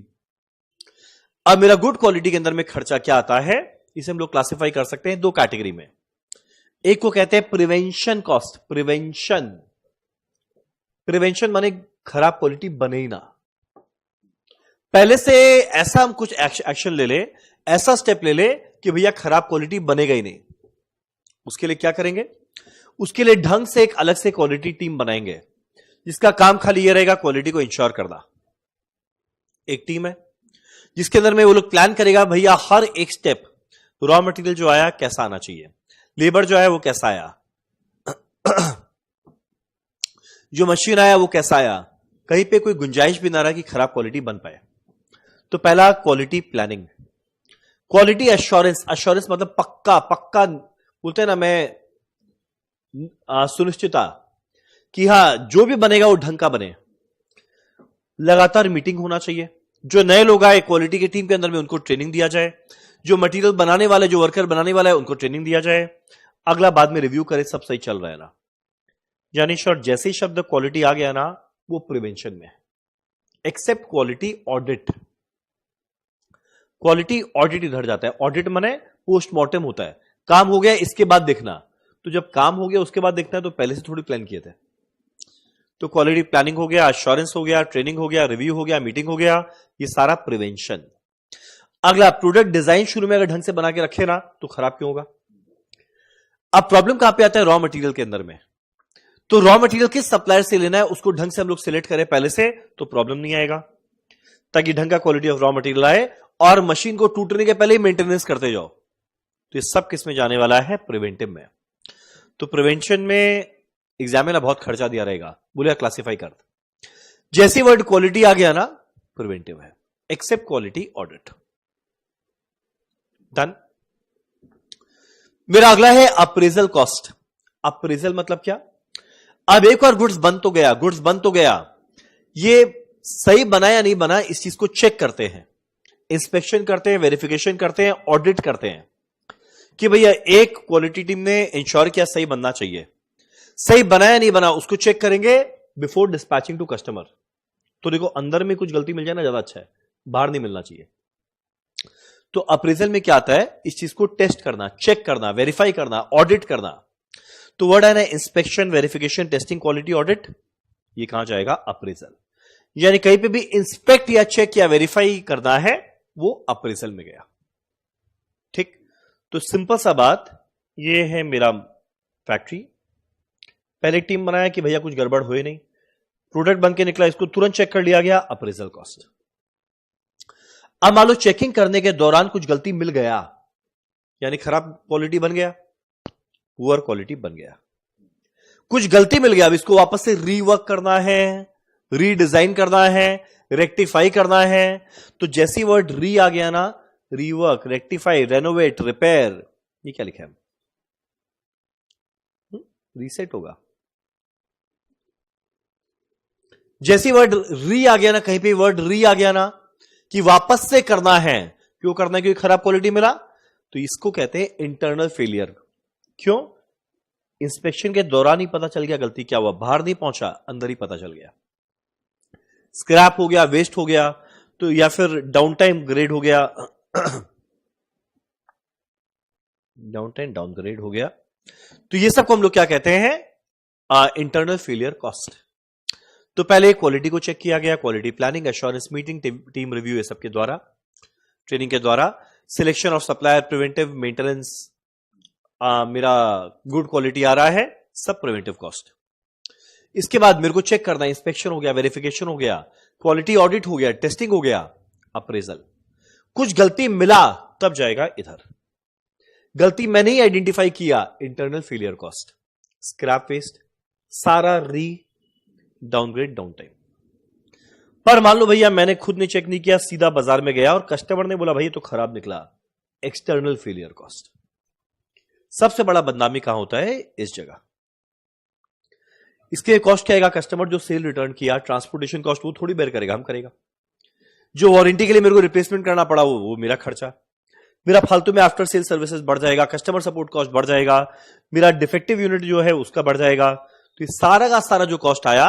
अब मेरा गुड क्वालिटी के अंदर में खर्चा क्या आता है, इसे हम लोग क्लासिफाई कर सकते हैं 2 कैटेगरी में। एक को कहते हैं प्रिवेंशन कॉस्ट। प्रिवेंशन माने खराब क्वालिटी बने ही ना, पहले से ऐसा हम कुछ एक्शन ले ले, ऐसा स्टेप ले ले कि भैया खराब क्वालिटी बनेगा ही नहीं। उसके लिए क्या करेंगे, उसके लिए ढंग से एक अलग से क्वालिटी टीम बनाएंगे जिसका काम खाली ये रहेगा क्वालिटी को इंश्योर करना। एक टीम है जिसके अंदर में वो लोग प्लान करेगा भैया हर एक स्टेप, रॉ मटेरियल जो आया कैसा आना चाहिए, लेबर जो आया वो कैसा आया, जो मशीन आया वो कैसा आया, कहीं पे कोई गुंजाइश भी ना रहा कि खराब क्वालिटी बन पाए। तो पहला quality planning. Quality assurance, assurance मतलब पक्का बोलते हैं ना, मैं सुनिश्चितता कि हां जो भी बनेगा वो ढंग का बने। लगातार मीटिंग होना चाहिए, जो नए लोग आए क्वालिटी की टीम के अंदर में उनको ट्रेनिंग दिया जाए, जो मटेरियल बनाने वाले, जो वर्कर बनाने वाला है उनको ट्रेनिंग दिया जाए। अगला बाद में रिव्यू करे सब सही चल रहा है ना। यानी शॉर्ट जैसे ही शब्द क्वालिटी आ गया ना, वो प्रिवेंशन में, except quality audit. Quality audit इधर जाता है। ऑडिट माने पोस्टमार्टम होता है, काम हो गया इसके बाद देखना। तो जब काम हो गया उसके बाद देखना है तो पहले से थोड़ी प्लान किए थे। तो क्वालिटी प्लानिंग हो गया, एश्योरेंस हो गया, ट्रेनिंग हो गया, रिव्यू हो गया, मीटिंग हो गया, ये सारा प्रिवेंशन। अगला प्रोडक्ट डिजाइन शुरू में अगर ढंग से बना के रखे ना तो खराब क्यों होगा। अब प्रॉब्लम कहां पे आता है, रॉ मटेरियल के अंदर में। तो रॉ मटेरियल किस सप्लायर से लेना है उसको ढंग से हम लोग सिलेक्ट करें पहले से, तो प्रॉब्लम नहीं आएगा, ताकि ढंग का क्वालिटी ऑफ रॉ मटेरियल आए, और मशीन को टूटने के पहले ही मेंटेनेंस करते जाओ। तो ये सब किस में जाने वाला है, प्रिवेंटिव में। तो प्रिवेंशन में एग्जामिनर बहुत खर्चा दिया रहेगा, बोले क्लासिफाई कर। जैसी वर्ड क्वालिटी आ गया ना, प्रिवेंटिव है, एक्सेप्ट क्वालिटी ऑडिट। डन। मेरा अगला है अप्रेजल कॉस्ट। अप्रेजल मतलब क्या, अब एक बार गुड्स बन तो गया, ये सही बना या नहीं बना इस चीज को चेक करते हैं, इंस्पेक्शन करते हैं, वेरिफिकेशन करते हैं, ऑडिट करते हैं कि भैया एक क्वालिटी टीम ने इंश्योर किया सही बनना चाहिए, सही बना या नहीं बना उसको चेक करेंगे बिफोर डिस्पैचिंग टू कस्टमर। तो देखो अंदर में कुछ गलती मिल जाए ना ज्यादा अच्छा है, बाहर नहीं मिलना चाहिए। तो अप्रेजल में क्या आता है, इस चीज को टेस्ट करना, चेक करना, वेरीफाई करना, ऑडिट करना। तो वर्ड है ना inspection, verification, testing, quality audit, ये कहां जाएगा, अप्रेजल। यानी कहीं पे भी इंस्पेक्ट या चेक या वेरीफाई करना है वो अप्रेजल में गया। ठीक, तो सिंपल सा बात, ये है मेरा फैक्ट्री, पहले टीम बनाया कि भैया कुछ गड़बड़ हुए नहीं, प्रोडक्ट बन के निकला, इसको तुरंत चेक कर लिया गया, अप्रेजल कॉस्ट। अब मान लो चेकिंग करने के दौरान कुछ गलती मिल गया, यानी खराब क्वालिटी बन गया, पुअर क्वालिटी बन गया। कुछ गलती मिल गया, अब इसको वापस से रीवर्क करना है, रीडिजाइन करना है, रेक्टिफाई करना है। तो जैसी वर्ड री आ गया ना, रीवर्क, रेक्टिफाई, रेनोवेट, रिपेयर, ये क्या लिखा है? रीसेट होगा। जैसी वर्ड री आ गया ना, कहीं पे वर्ड री आ गया ना कि वापस से करना है, क्यों करना है? क्योंकि खराब क्वालिटी मिला, तो इसको कहते हैं इंटरनल फेलियर। क्यों? इंस्पेक्शन के दौरान ही पता चल गया गलती क्या हुआ, बाहर नहीं पहुंचा, अंदर ही पता चल गया, स्क्रैप हो गया, वेस्ट हो गया, तो या फिर डाउन टाइम ग्रेड हो गया, डाउन टाइम डाउनग्रेड हो गया। तो ये सब को हम लोग क्या कहते हैं? Internal failure cost. तो पहले क्वालिटी को चेक किया गया, quality planning, assurance meeting, team review, ये सब के द्वारा, ट्रेनिंग के द्वारा, selection of supplier, preventive maintenance, मेरा गुड क्वालिटी आ रहा है, सब प्रिवेंटिव कॉस्ट। इसके बाद मेरे को चेक करना, इंस्पेक्शन हो गया, वेरिफिकेशन हो गया, क्वालिटी ऑडिट हो गया, टेस्टिंग हो गया, अप्रेजल। कुछ गलती मिला तब जाएगा इधर, गलती मैंने ही आइडेंटिफाई किया, internal failure cost, scrap waste, सारा री डाउनग्रेड, डाउन टाइम। पर मान लो भैया मैंने खुद ने चेक नहीं किया, सीधा बाजार में गया और कस्टमर ने बोला भाई तो खराब निकला, एक्सटर्नल फेलियर कॉस्ट। सबसे बड़ा बदनामी कहां होता है? इस जगह। इसके कॉस्ट क्या आएगा? कस्टमर जो सेल रिटर्न किया, ट्रांसपोर्टेशन कॉस्ट वो थोड़ी बेयर करेगा, हम करेगा। जो वारंटी के लिए मेरे को रिप्लेसमेंट करना पड़ा वो मेरा खर्चा, मेरा फालतू में आफ्टर सेल सर्विसेज बढ़ जाएगा, कस्टमर सपोर्ट कॉस्ट बढ़ जाएगा, मेरा डिफेक्टिव यूनिट जो है उसका बढ़ जाएगा। तो सारा का सारा जो कॉस्ट आया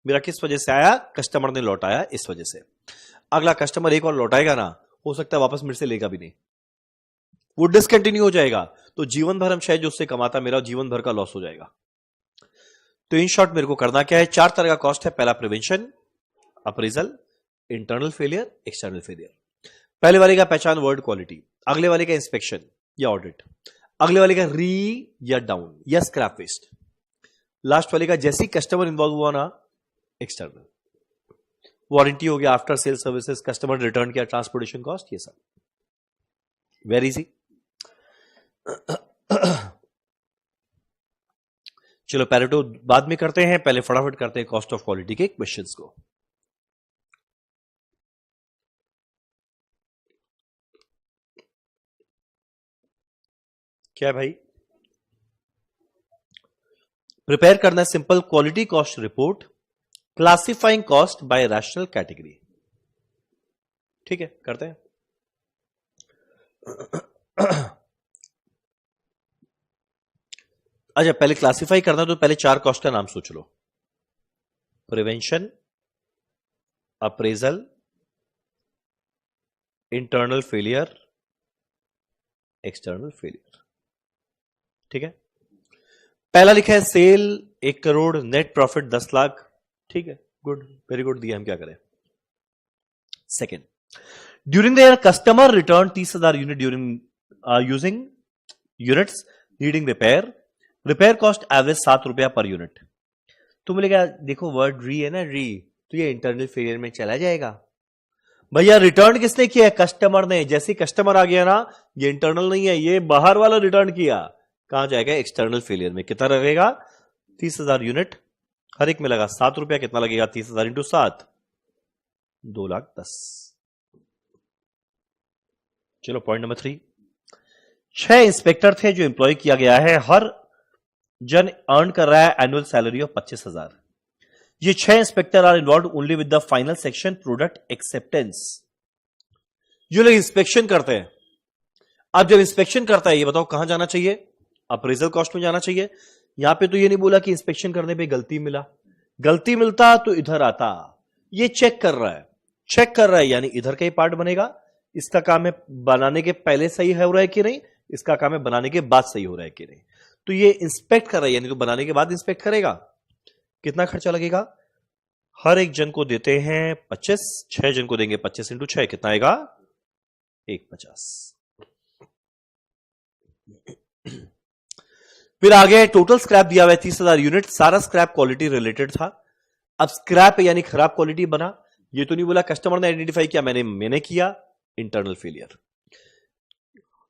मेरा किस वजह से आया? कस्टमर ने लौटाया, इस वजह से। अगला कस्टमर एक और लौटाएगा ना, हो सकता है वापस मेरे से लेगा भी नहीं, वो डिसकंटिन्यू हो जाएगा। तो जीवन भर हम शायद जो उससे कमाता, मेरा जीवन भर का लॉस हो जाएगा। तो इन शॉर्ट मेरे को करना क्या है? 4 तरह का कॉस्ट है। पहला prevention, appraisal, internal failure, external failure. पहले वाले का पहचान वर्ड क्वालिटी, अगले वाले का इंस्पेक्शन या ऑडिट, अगले वाले का री या डाउन या स्क्रैप वेस्ट, लास्ट वाले का जैसी कस्टमर इन्वॉल्व हुआ ना, एक्सटर्नल। वारंटी हो गया, after sale services, customer return किया, ट्रांसपोर्टेशन कॉस्ट, ये सब वेरी इजी। चलो पैरेटो बाद में करते हैं, पहले फटाफट करते हैं कॉस्ट ऑफ क्वालिटी के क्वेश्चंस को। क्या है भाई? प्रिपेयर करना है simple quality cost report, classifying cost by rational category. ठीक है, करते हैं। अच्छा, पहले क्लासिफाई करना तो पहले 4 कॉस्ट का नाम सोच लो। Prevention, appraisal, internal failure, external failure. ठीक है, पहला लिखा है sale 1 crore, net profit 10 lakh. ठीक है, गुड, वेरी गुड, दिया, हम क्या करें। Second, during the year customer return 30,000 unit during using units needing repair, repair cost average 7 रुपया पर यूनिट। तो बोलेगा देखो वर्ड री है ना, री, तो ये इंटरनल फेलियर में चला जाएगा। भैया रिटर्न किसने किया है? कस्टमर ने। जैसे कस्टमर आ गया ना, ये इंटरनल नहीं है, ये बाहर वाला रिटर्न किया, कहां जाएगा? एक्सटर्नल फेलियर में। कितना लगेगा? 30,000 यूनिट, हर एक में लगा 7 रुपया। कितना लगेगा? 30,000 इंटू 7, 2,10,000। चलो पॉइंट नंबर 3, 6 इंस्पेक्टर थे जो एम्प्लॉय किया गया है, हर जन अर्न कर रहा है एनुअल सैलरी ऑफ 25,000। ये 6 inspector are involve only with the final section product acceptance. जो लोग इंस्पेक्शन करते हैं, अब जब इंस्पेक्शन करता है, ये बताओ कहां जाना चाहिए? अप्रेजल कॉस्ट में जाना चाहिए। यहां पे तो ये नहीं बोला कि इंस्पेक्शन करने पे गलती मिला, गलती मिलता तो इधर आता। ये चेक कर रहा है, चेक कर रहा है, यानी इधर का ही पार्ट बनेगा। इसका काम है बनाने के पहले सही हो रहा है कि नहीं, इसका काम है बनाने के बाद सही हो रहा है कि नहीं। तो ये इंस्पेक्ट कर रहा है, यानी तो बनाने के बाद इंस्पेक्ट करेगा। कितना खर्चा लगेगा? हर एक जन को देते हैं 25, 6 जन को देंगे 25 इंटू 6, कितना आएगा? 150। फिर आगे टोटल स्क्रैप दिया हुआ है 30,000 यूनिट, सारा स्क्रैप क्वालिटी रिलेटेड था। अब स्क्रैप यानी खराब क्वालिटी बना, ये तो नहीं बोला कस्टमर ने आइडेंटिफाई किया, मैंने किया, internal failure.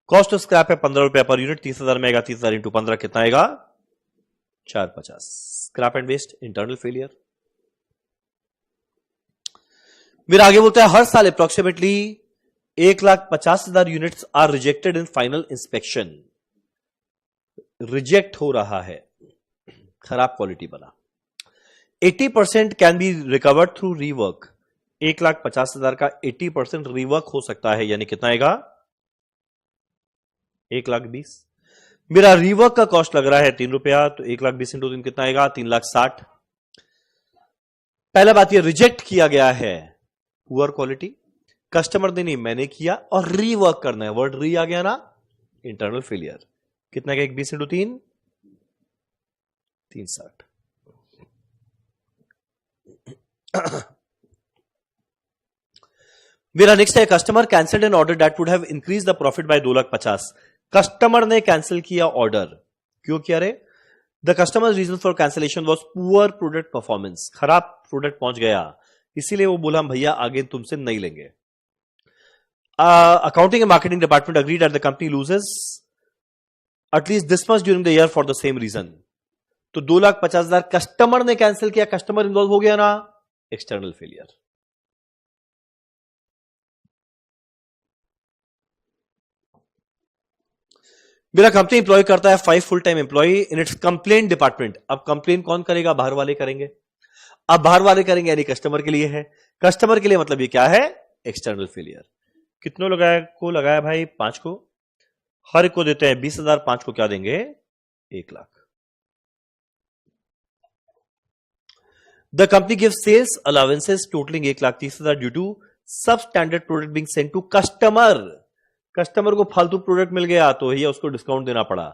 Cost of scrap है 15 रुपया पर यूनिट, 30,000 में आएगा, 30,000 इंटू 15 कितना आएगा? 450। Scrap and waste, internal failure. मेरा आगे बोलता है हर साल approximately 1,50,000 units are rejected in final inspection. Reject हो रहा है, खराब क्वालिटी बना। 80% can be recovered through rework. 1,50,000 का 80% रीवर्क हो सकता है, यानी कितना आएगा 1,20,000। मेरा रीवर्क का कॉस्ट लग रहा है 3 रुपया, तो 1,20,000 इंटू 3 कितना आएगा 3,60,000। पहला बात ये रिजेक्ट किया गया है पुअर क्वालिटी, कस्टमर ने नहीं मैंने किया, और रीवर्क करना है, वर्ड री आ गया ना, इंटरनल फेलियर। कितना का 1,20,000 इंटू 3 3,60,000। मेरा नेक्स्ट है customer cancelled an order that would have increase the profit by 2,50,000। Customer ने कैंसिल किया ऑर्डर, क्यों किया रे? The customer reason for cancellation was poor product performance. खराब प्रोडक्ट पहुंच गया, इसीलिए वो बोला भैया आगे तुमसे नहीं लेंगे। Accounting and marketing department agreed that the company loses at least this much during the year for the same reason. तो 2,50,000 कस्टमर ने कैंसिल किया, कस्टमर इन्वॉल्व हो गया ना, एक्सटर्नल फेलियर। मेरा कंपनी इंप्लॉय करता है 5 full time employ in its complaint department. अब कंप्लेन कौन करेगा? बाहर वाले करेंगे। अब बाहर वाले करेंगे यानी कस्टमर के लिए है, कस्टमर के लिए मतलब ये क्या है? External failure. कितनों लगाया भाई? 5 को। हर एक को देते हैं 20,000, 5 को क्या देंगे? 1,00,000। The company give sales allowances totalling 1,30,000 due to sub standard product being sent to customer. Customer को फालतू प्रोडक्ट मिल गया तो ही उसको डिस्काउंट देना पड़ा,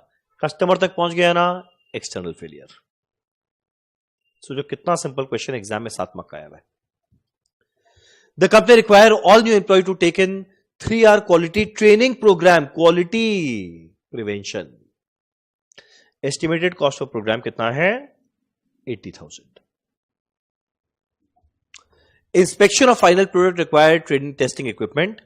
कस्टमर तक पहुंच गया ना, एक्सटर्नल फेलियर। सो जो कितना सिंपल क्वेश्चन एग्जाम में 7 मार्क आया है। The company require all new employ to take in 3 hour quality training program, quality prevention. Estimated cost of program कितना है? 80,000। Inspection of final product required training testing equipment.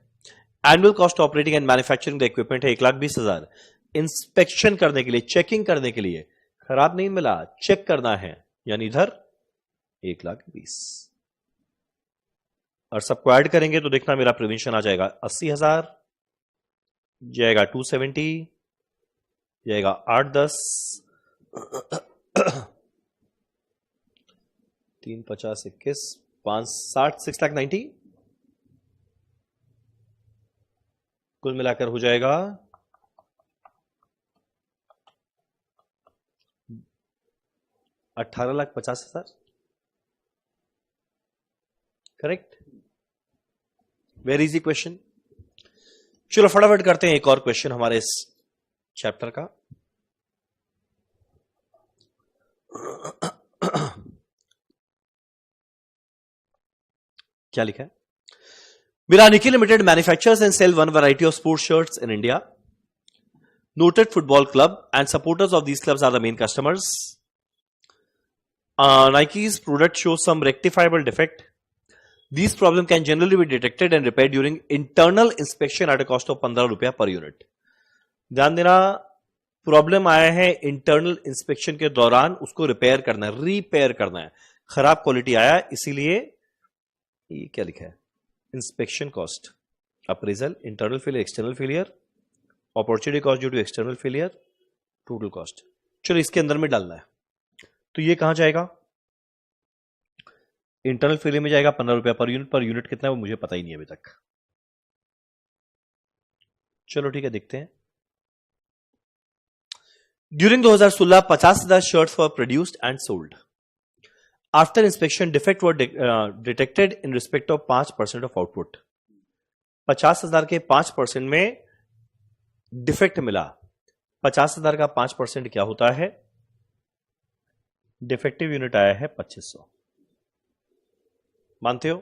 Annual cost operating and manufacturing the equipment है 1,20,000। Inspection करने के लिए, checking करने के लिए, खराब नहीं मिला, चेक करना है, यानी इधर 1,20,000। और सबको ऐड करेंगे तो देखना मेरा प्रिवेंशन आ जाएगा 80,000, जाएगा 270, जाएगा 8-10, 3,50, 21, 5,60, 6,90। कुल मिलाकर हो जाएगा 18,50,000। करेक्ट? Very easy question. चलो फटाफट करते हैं एक और क्वेश्चन हमारे इस चैप्टर का। क्या लिखा है? Miranichi Limited manufactures and sell one variety of sports shirts in India. Noted football club and supporters of these clubs are the main customers. Nike's product shows some rectifiable defect. These problems can generally be detected and repaired during internal inspection at a cost of 15 रुपया per unit. ध्यान देना, problem आया है internal inspection के दौरान, उसको repair करना है, रिपेयर करना है। खराब क्वालिटी आया, इसीलिए ये क्या लिखा है? Inspection cost, appraisal, internal failure, external failure, opportunity cost due to external failure, total cost. चलो इसके अंदर में डालना है, तो ये कहां जाएगा? इंटरनल फेलियर में जाएगा 15 रुपया पर यूनिट। पर यूनिट कितना है वो मुझे पता ही नहीं अभी तक। चलो ठीक है, देखते हैं। During 2016 50,000 shirts were produced and sold. After inspection, defect were detected in respect of 5% of output. 50,000 के 5% में डिफेक्ट मिला। 50,000 का 5% क्या होता है? डिफेक्टिव यूनिट आया है 2,500। मानते हो?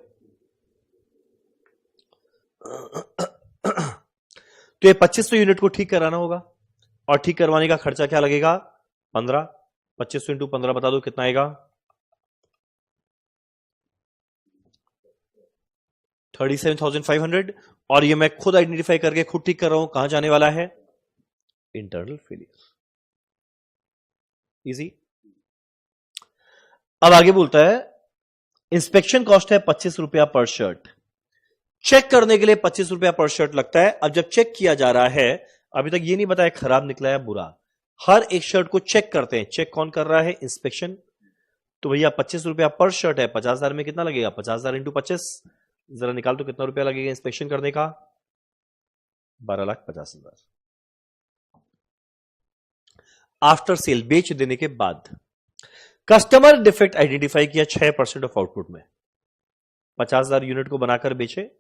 तो ये 2,500 यूनिट को ठीक कराना होगा, और ठीक करवाने का खर्चा क्या लगेगा? 15। 2,500 इंटू 15 बता दो कितना आएगा? 37,500। और ये मैं खुद आइडेंटिफाई करके खुद ठीक कर रहा हूं, कहां जाने वाला है? Internal failure. इजी। अब आगे बोलता है इंस्पेक्शन कॉस्ट है 25 रुपया पर शर्ट। चेक करने के लिए 25 रुपया पर शर्ट लगता है। अब जब चेक किया जा रहा है, अभी तक ये नहीं बताया खराब निकला है बुरा, हर एक शर्ट को चेक करते हैं। चेक कौन कर रहा है? इंस्पेक्शन। तो भैया 25 रुपया पर शर्ट है, 50,000 में कितना लगेगा? 50,000 इंटू 25, जरा निकाल तो कितना रुपया लगेगा इंस्पेक्शन करने का? 12,50,000 आफ्टर सेल, बेच देने के बाद। कस्टमर डिफेक्ट आइडेंटिफाई किया 6% ऑफ आउटपुट में, 50,000 यूनिट को बनाकर बेचे,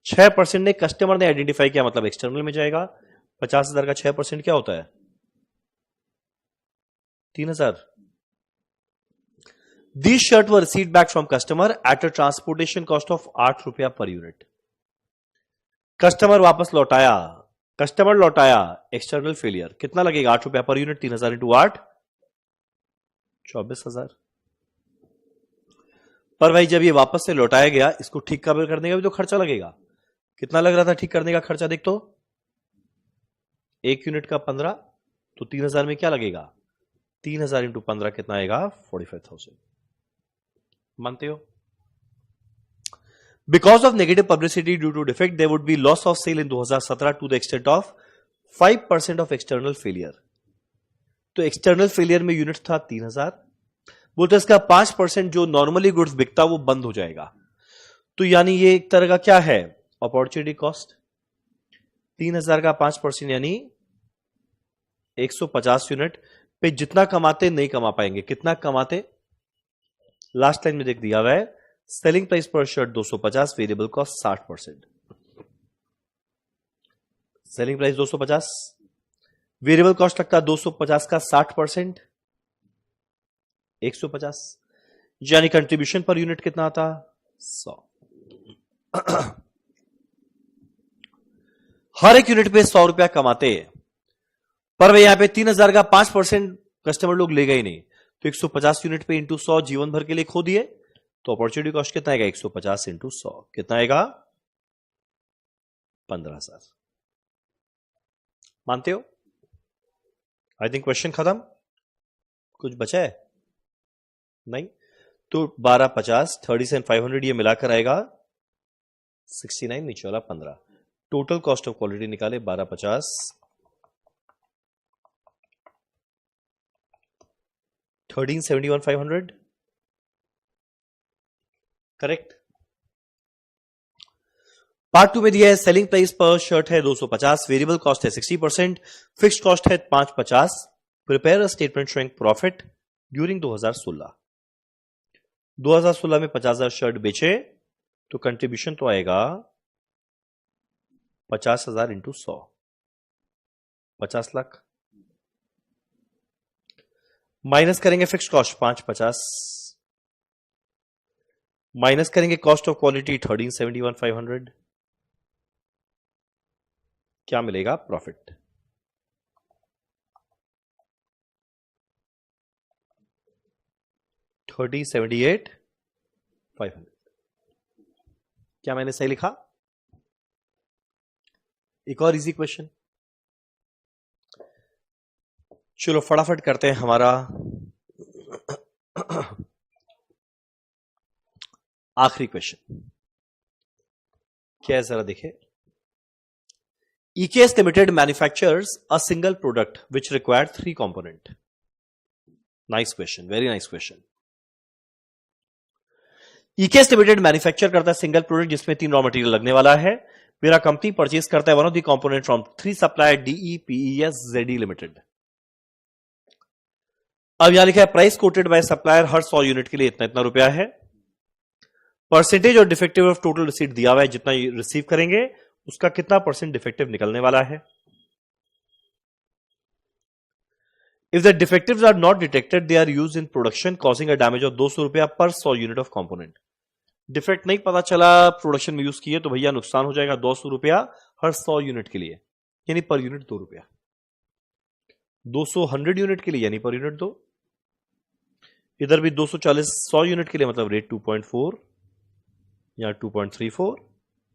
6% ने कस्टमर ने आइडेंटिफाई किया, मतलब एक्सटर्नल में जाएगा। 50,000 का 6% क्या होता है? 3,000। These shirt were received back from customer at a transportation cost of 8 रुपया पर यूनिट। कस्टमर वापस लौटाया, कस्टमर लौटाया, एक्सटर्नल फेलियर, कितना लगेगा? 8 रुपया पर यूनिट, 3,000 इंटू 8, 24,000। पर भाई जब ये वापस से लौटाया गया, इसको ठीक करने का भी तो खर्चा लगेगा। कितना लग रहा था ठीक करने का खर्चा? देख तो, एक यूनिट का 15, तो 3,000 में क्या लगेगा? 3,000 इंटू 15 कितना आएगा? 45,000। मानते हो? Because of negative publicity due to defect there would be loss of sale in 2017 to the extent of 5% of external failure. तो एक्सटर्नल फेलियर में यूनिट था 3,000, बोलते इसका 5% जो नॉर्मली गुड्स बिकता वो बंद हो जाएगा। तो यानी ये एक तरह का क्या है? Opportunity cost. 3,000 का 5% यानी 150 यूनिट पे जितना कमाते नहीं कमा पाएंगे। कितना कमाते? लास्ट लाइन में देख दिया हुआ है, सेलिंग प्राइस पर shirt 250, variable cost 60%। Selling price 250, variable cost लगता है 250 का 60%, 150, यानी कंट्रीब्यूशन पर यूनिट कितना आता? 100। हर एक यूनिट पे 100 रुपया कमाते हैं, पर भाई यहां पे 3,000 का 5% कस्टमर लोग ले गए नहीं, तो 150 यूनिट पे इंटू 100 जीवन भर के लिए खो दिए। तो अपॉर्चुनिटी कॉस्ट कितना आएगा? 150 इंटू 100 कितना आएगा? 15,000। मानते हो? आई थिंक क्वेश्चन खत्म। कुछ बचा है? नहीं। तो 1250, 30 एंड 500 ये मिलाकर आएगा 69, नीचे वाला 15। टोटल कॉस्ट ऑफ क्वालिटी निकाले 1250, 1371,500, करेक्ट। पार्ट 2 में दिया है सेलिंग प्राइस पर शर्ट है 250, वेरिएबल कॉस्ट है 60%, फिक्स्ड कॉस्ट है 550। Prepare a statement showing profit during 2016। 2016 में 50,000 शर्ट बेचे, तो कंट्रीब्यूशन तो आएगा 50,000 इंटू 100, 50 लाख। माइनस करेंगे फिक्स्ड कॉस्ट 550, माइनस करेंगे कॉस्ट ऑफ क्वालिटी 1371,500, क्या मिलेगा? प्रॉफिट। $30,78,500। क्या मैंने सही लिखा? एक और इजी क्वेश्चन, चलो फटाफट करते हैं हमारा आखिरी क्वेश्चन। क्या है जरा देखें। EKS Limited manufactures a single product which requires 3 component. Nice question, very nice question. EKS Limited manufacture करता है सिंगल प्रोडक्ट जिसमें 3 रॉ मटेरियल लगने वाला है। मेरा कंपनी परचेज करता है one of the component from 3 supplier DEPES ZE limited. अब यहां लिखा है price coated by supplier her 100 unit के लिए इतना इतना रुपया है। परसेंटेज और डिफेक्टिव ऑफ टोटल रिसीट दिया हुआ है, जितना रिसीव करेंगे उसका कितना परसेंट डिफेक्टिव निकलने वाला है। If the defectives are not detected they are used in production causing a damage of 200 रुपया पर 100 यूनिट ऑफ कंपोनेंट। डिफेक्ट नहीं पता चला प्रोडक्शन में यूज किए तो भैया नुकसान हो जाएगा 200 रुपया हर 100 यूनिट के लिए, यानी पर यूनिट 2 रुपया। 200 100 यूनिट के लिए यानी पर यूनिट 2। इधर भी 240 100 यूनिट के लिए मतलब रेट 2.4 या 2.34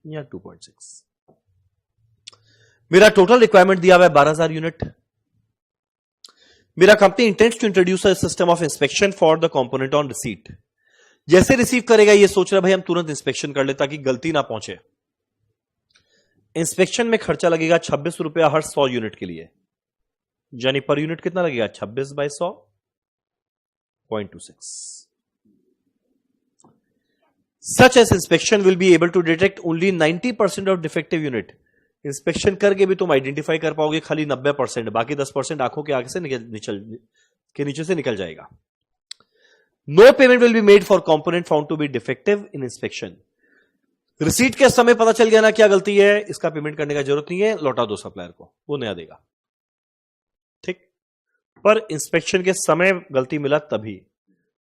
या 2.6। मेरा टोटल रिक्वायरमेंट दिया हुआ है 12,000 यूनिट। मेरा company intends to introduce a system of inspection for the component on receipt. जैसे रिसीव करेगा ये सोच रहा भाई हम तुरंत इंस्पेक्शन कर ले ताकि गलती ना पहुंचे। इंस्पेक्शन में खर्चा लगेगा 26 रुपया हर 100 यूनिट के लिए, यानी पर यूनिट कितना लगेगा 26/100.26। Such as inspection will be able to detect only 90% of defective unit। Inspection करके भी तुम आइडेंटिफाई कर पाओगे खाली 90%, बाकी 10% आंखों के आगे से नीचे से निकल जाएगा। No payment will be made for component found to be defective in inspection. Receipt के समय पता चल गया ना क्या गलती है, इसका पेमेंट करने का जरूरत नहीं है, लौटा दो सप्लायर को, वो नया देगा। ठीक, पर इंस्पेक्शन के समय गलती मिला तभी,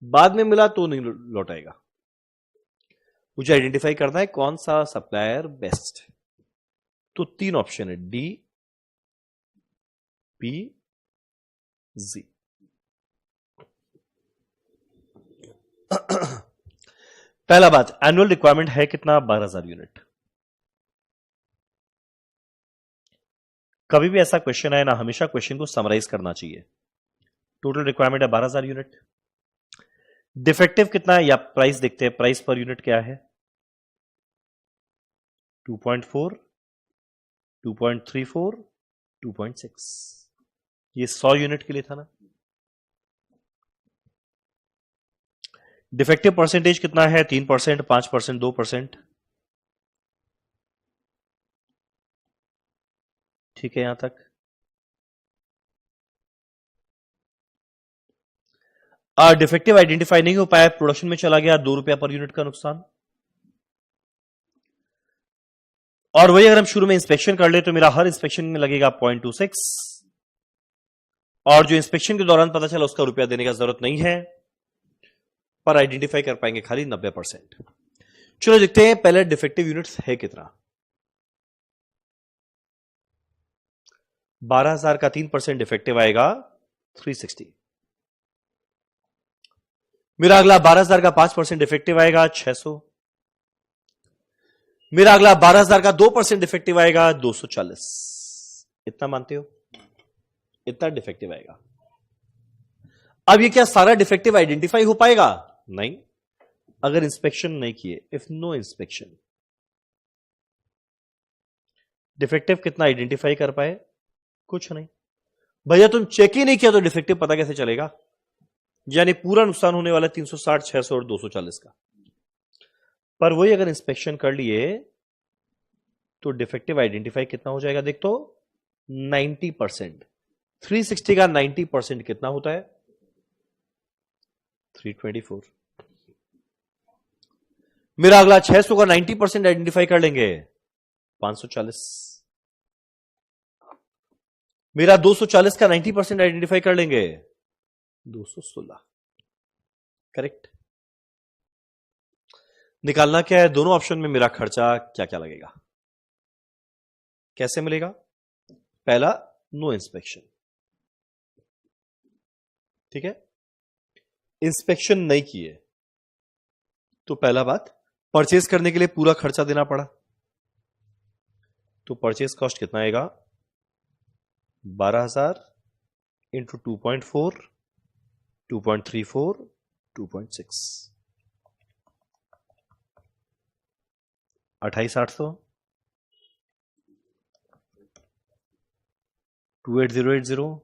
बाद में मिला तो नहीं लौटाएगा। मुझे आइडेंटिफाई करना है कौन सा सप्लायर बेस्ट, तो 3 ऑप्शन है, डी, पी, जी। पहला बात, एनुअल रिक्वायरमेंट है कितना, 12,000 यूनिट। कभी भी ऐसा क्वेश्चन आए ना, हमेशा क्वेश्चन को समराइज करना चाहिए। टोटल रिक्वायरमेंट है 12,000 यूनिट। डिफेक्टिव कितना है या प्राइस देखते हैं, प्राइस पर यूनिट क्या है, 2.4, 2.34, 2.6। ये 100 यूनिट के लिए था ना। डिफेक्टिव परसेंटेज कितना है, 3%, 5%, 2%। ठीक है यहां तक। डिफेक्टिव आइडेंटिफाई नहीं हो पाया, प्रोडक्शन में चला गया, 2 रुपया पर यूनिट का नुकसान। और वही अगर हम शुरू में इंस्पेक्शन कर ले तो मेरा हर इंस्पेक्शन में लगेगा 0.26, और जो इंस्पेक्शन के दौरान पता चला उसका रुपया देने का जरूरत नहीं है, पर आइडेंटिफाई कर पाएंगे खाली 90%। चलो देखते हैं पहले डिफेक्टिव यूनिट्स है कितना। 12,000 का 3% डिफेक्टिव आएगा 360। मेरा अगला 12,000 का 5% डिफेक्टिव आएगा 600। मेरा अगला 12,000 का 2% डिफेक्टिव आएगा 240। इतना मानते हो, इतना डिफेक्टिव आएगा। अब ये क्या सारा डिफेक्टिव आइडेंटिफाई हो पाएगा, नहीं, अगर इंस्पेक्शन नहीं किए, इफ नो इंस्पेक्शन। डिफेक्टिव कितना आइडेंटिफाई कर पाए, कुछ नहीं। भैया तुम चेक ही नहीं किया तो डिफेक्टिव पता कैसे चलेगा, यानी पूरा नुकसान होने वाला 360, 600 और 240 का। पर वही अगर इंस्पेक्शन कर लिए तो डिफेक्टिव आइडेंटिफाई कितना हो जाएगा, देख तो 90%। 360 का 90% कितना होता है, 324। मेरा अगला 600 का 90% आइडेंटिफाई कर लेंगे 540। मेरा 240 का 90% आइडेंटिफाई कर लेंगे 216। करेक्ट। निकालना क्या है, दोनों ऑप्शन में मेरा खर्चा क्या क्या लगेगा, कैसे मिलेगा। पहला, नो इंस्पेक्शन, ठीक है, इंस्पेक्शन नहीं किए तो पहला बात, परचेज करने के लिए पूरा खर्चा देना पड़ा, तो परचेज कॉस्ट कितना आएगा, 12,000 इंटू 2.4, 2.34, 2.6, 28,800, 28080,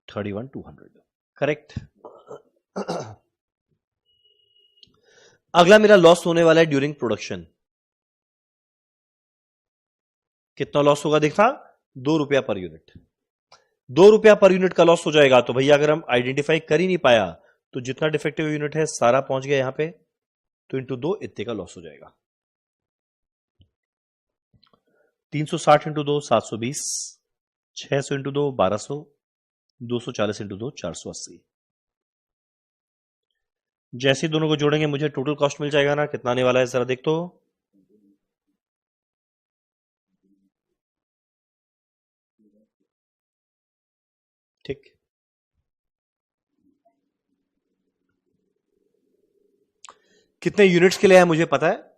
31,200। करेक्ट। अगला मेरा लॉस होने वाला है ड्यूरिंग प्रोडक्शन। कितना लॉस होगा देखा, 2 रुपया पर यूनिट। 2 रुपया पर यूनिट का लॉस हो जाएगा, तो भैया अगर हम आइडेंटिफाई कर ही नहीं पाया तो जितना डिफेक्टिव यूनिट है सारा पहुंच गया यहां पे, तो इंटू 2 इतने का लॉस हो जाएगा। 360 इंटू 2 720, 600 इंटू 2 1200, 240 इंटू 2 480। जैसे दोनों को जोड़ेंगे मुझे टोटल कॉस्ट मिल जाएगा ना, कितना आने वाला है जरा देख तो, ठीक। कितने यूनिट्स के लिए है मुझे पता है,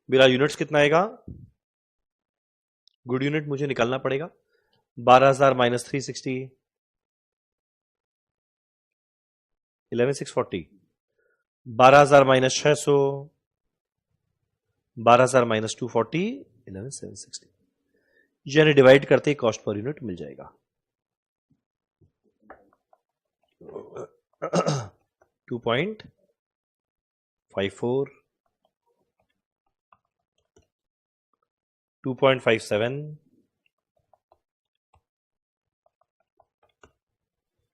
मेरा यूनिट्स कितना आएगा, गुड यूनिट मुझे निकालना पड़ेगा। 12,000 माइनस 360, 11,640, 12,000 माइनस 600, 12,000 माइनस 240, 11,760। यानी डिवाइड करते ही कॉस्ट पर यूनिट मिल जाएगा 2.54, 2.57,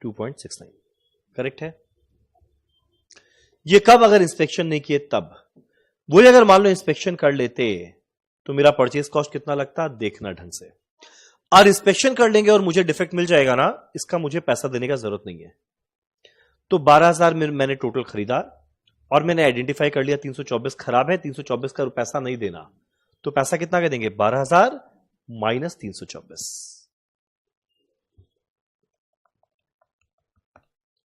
2.69। करेक्ट है। ये कब? अगर इंस्पेक्शन नहीं किए तब। वही अगर मान लो इंस्पेक्शन कर लेते तो मेरा परचेज कॉस्ट कितना लगता, देखना ढंग से। और इंस्पेक्शन कर लेंगे और मुझे डिफेक्ट मिल जाएगा ना, इसका मुझे पैसा देने का जरूरत नहीं है। तो 12,000 में मैंने टोटल खरीदा और मैंने आइडेंटिफाई कर लिया 324 खराब है, 324 का पैसा नहीं देना। तो पैसा कितना का देंगे? 12,000 माइनस 324,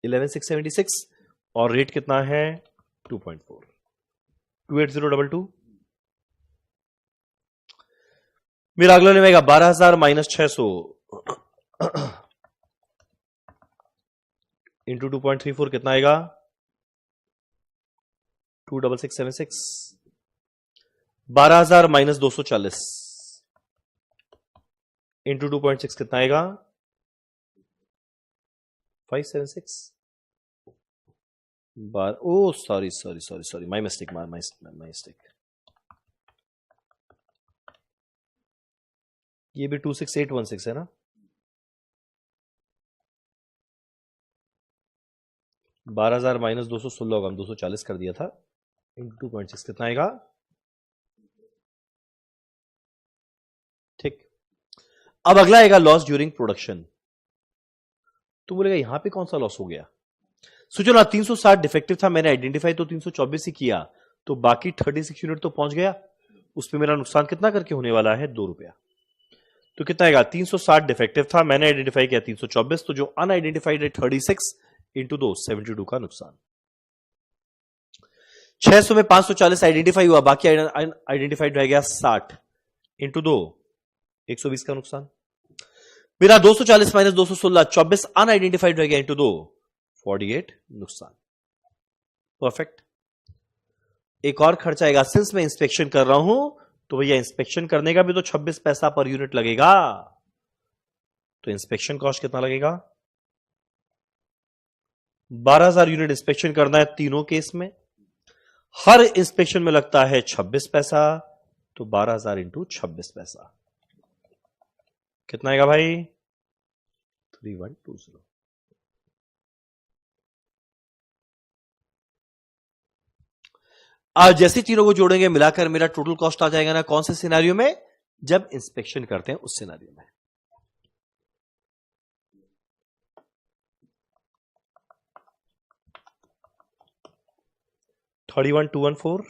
11,676। और रेट कितना है? 2.4, 28022। मेरा अगला लेगा 12,000 माइनस 600 इंटू 2.34 कितना आएगा? 26676। 12,000 माइनस 240 इंटू 2.6 कितना आएगा? 576। Oh sorry my mistake, my mistake. ये भी 26816 है ना? 12,000 माइनस 216 होगा, हम 240 कर दिया था, इंटू 2.6 कितना आएगा? ठीक। अब अगला आएगा लॉस ड्यूरिंग प्रोडक्शन। तो बोलेगा यहां पे कौन सा लॉस हो गया? सोचो ना, 360 डिफेक्टिव था, मैंने आइडेंटिफाई तो 324 ही किया, तो बाकी 36 यूनिट तो पहुंच गया। उसमें मेरा नुकसान कितना करके होने वाला है? 2 रुपया। तो कितना आएगा? 360 डिफेक्टिव था, मैंने आइडेंटिफाई किया 324, तो जो अनआइडेंटिफाइड है 36 इंटू 2, 72 का नुकसान। 600 में 540 आइडेंटिफाई हुआ, बाकी आइडेंटिफाइड रह गया 60 इंटू 2, 120 का नुकसान। मेरा 240 माइनस 216, 24 अनआइडेंटिफाइड रह गया इंटू 2, 48 नुकसान। परफेक्ट। एक और खर्चा आएगा, सिंस मैं इंस्पेक्शन कर रहा हूं तो भैया इंस्पेक्शन करने का भी तो 26 पैसा पर यूनिट लगेगा। तो इंस्पेक्शन कॉस्ट कितना लगेगा? 12,000 यूनिट इंस्पेक्शन करना है तीनों केस में, हर इंस्पेक्शन में लगता है 26 पैसा, तो 12,000 इंटू 26 पैसा कितना आएगा भाई? 3120। आज जैसे तीनों को जोड़ेंगे मिलाकर मेरा टोटल कॉस्ट आ जाएगा ना, कौन से सिनेरियो में? जब इंस्पेक्शन करते हैं उस सिनेरियो में। $31,214,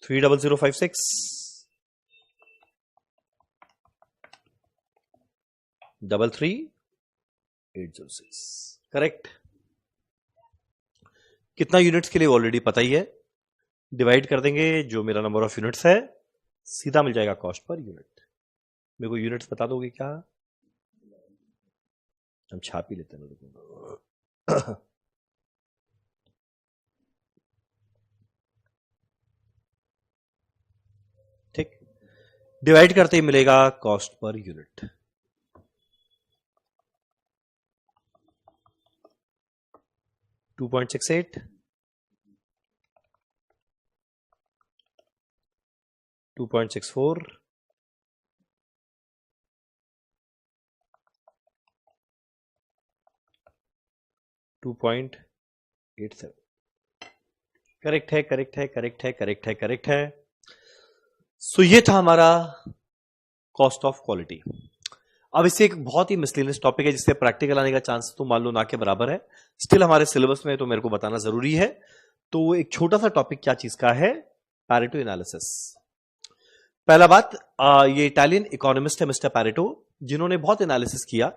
30056, 33806। करेक्ट। कितना यूनिट्स के लिए ऑलरेडी पता ही है, डिवाइड कर देंगे जो मेरा नंबर ऑफ यूनिट्स है, सीधा मिल जाएगा कॉस्ट पर यूनिट। मेरे को यूनिट्स बता दोगे क्या? हम छाप ही लेते हैं। ठीक, डिवाइड करते ही मिलेगा कॉस्ट पर यूनिट। $2.68, 2.64, 2.87। करेक्ट है, करेक्ट है, करेक्ट है, करेक्ट है, करेक्ट है। सो ये था हमारा कॉस्ट ऑफ क्वालिटी। अब इससे एक बहुत ही मिसलेनियस टॉपिक है जिससे प्रैक्टिकल आने का चांस तो मान लो ना के बराबर है, स्टिल हमारे सिलेबस में तो मेरे को बताना जरूरी है। तो एक छोटा सा टॉपिक क्या चीज का है? Pareto analysis. पहला बात, ये इटालियन इकोनॉमिस्ट है मिस्टर पैरेटो, जिन्होंने बहुत एनालिसिस किया,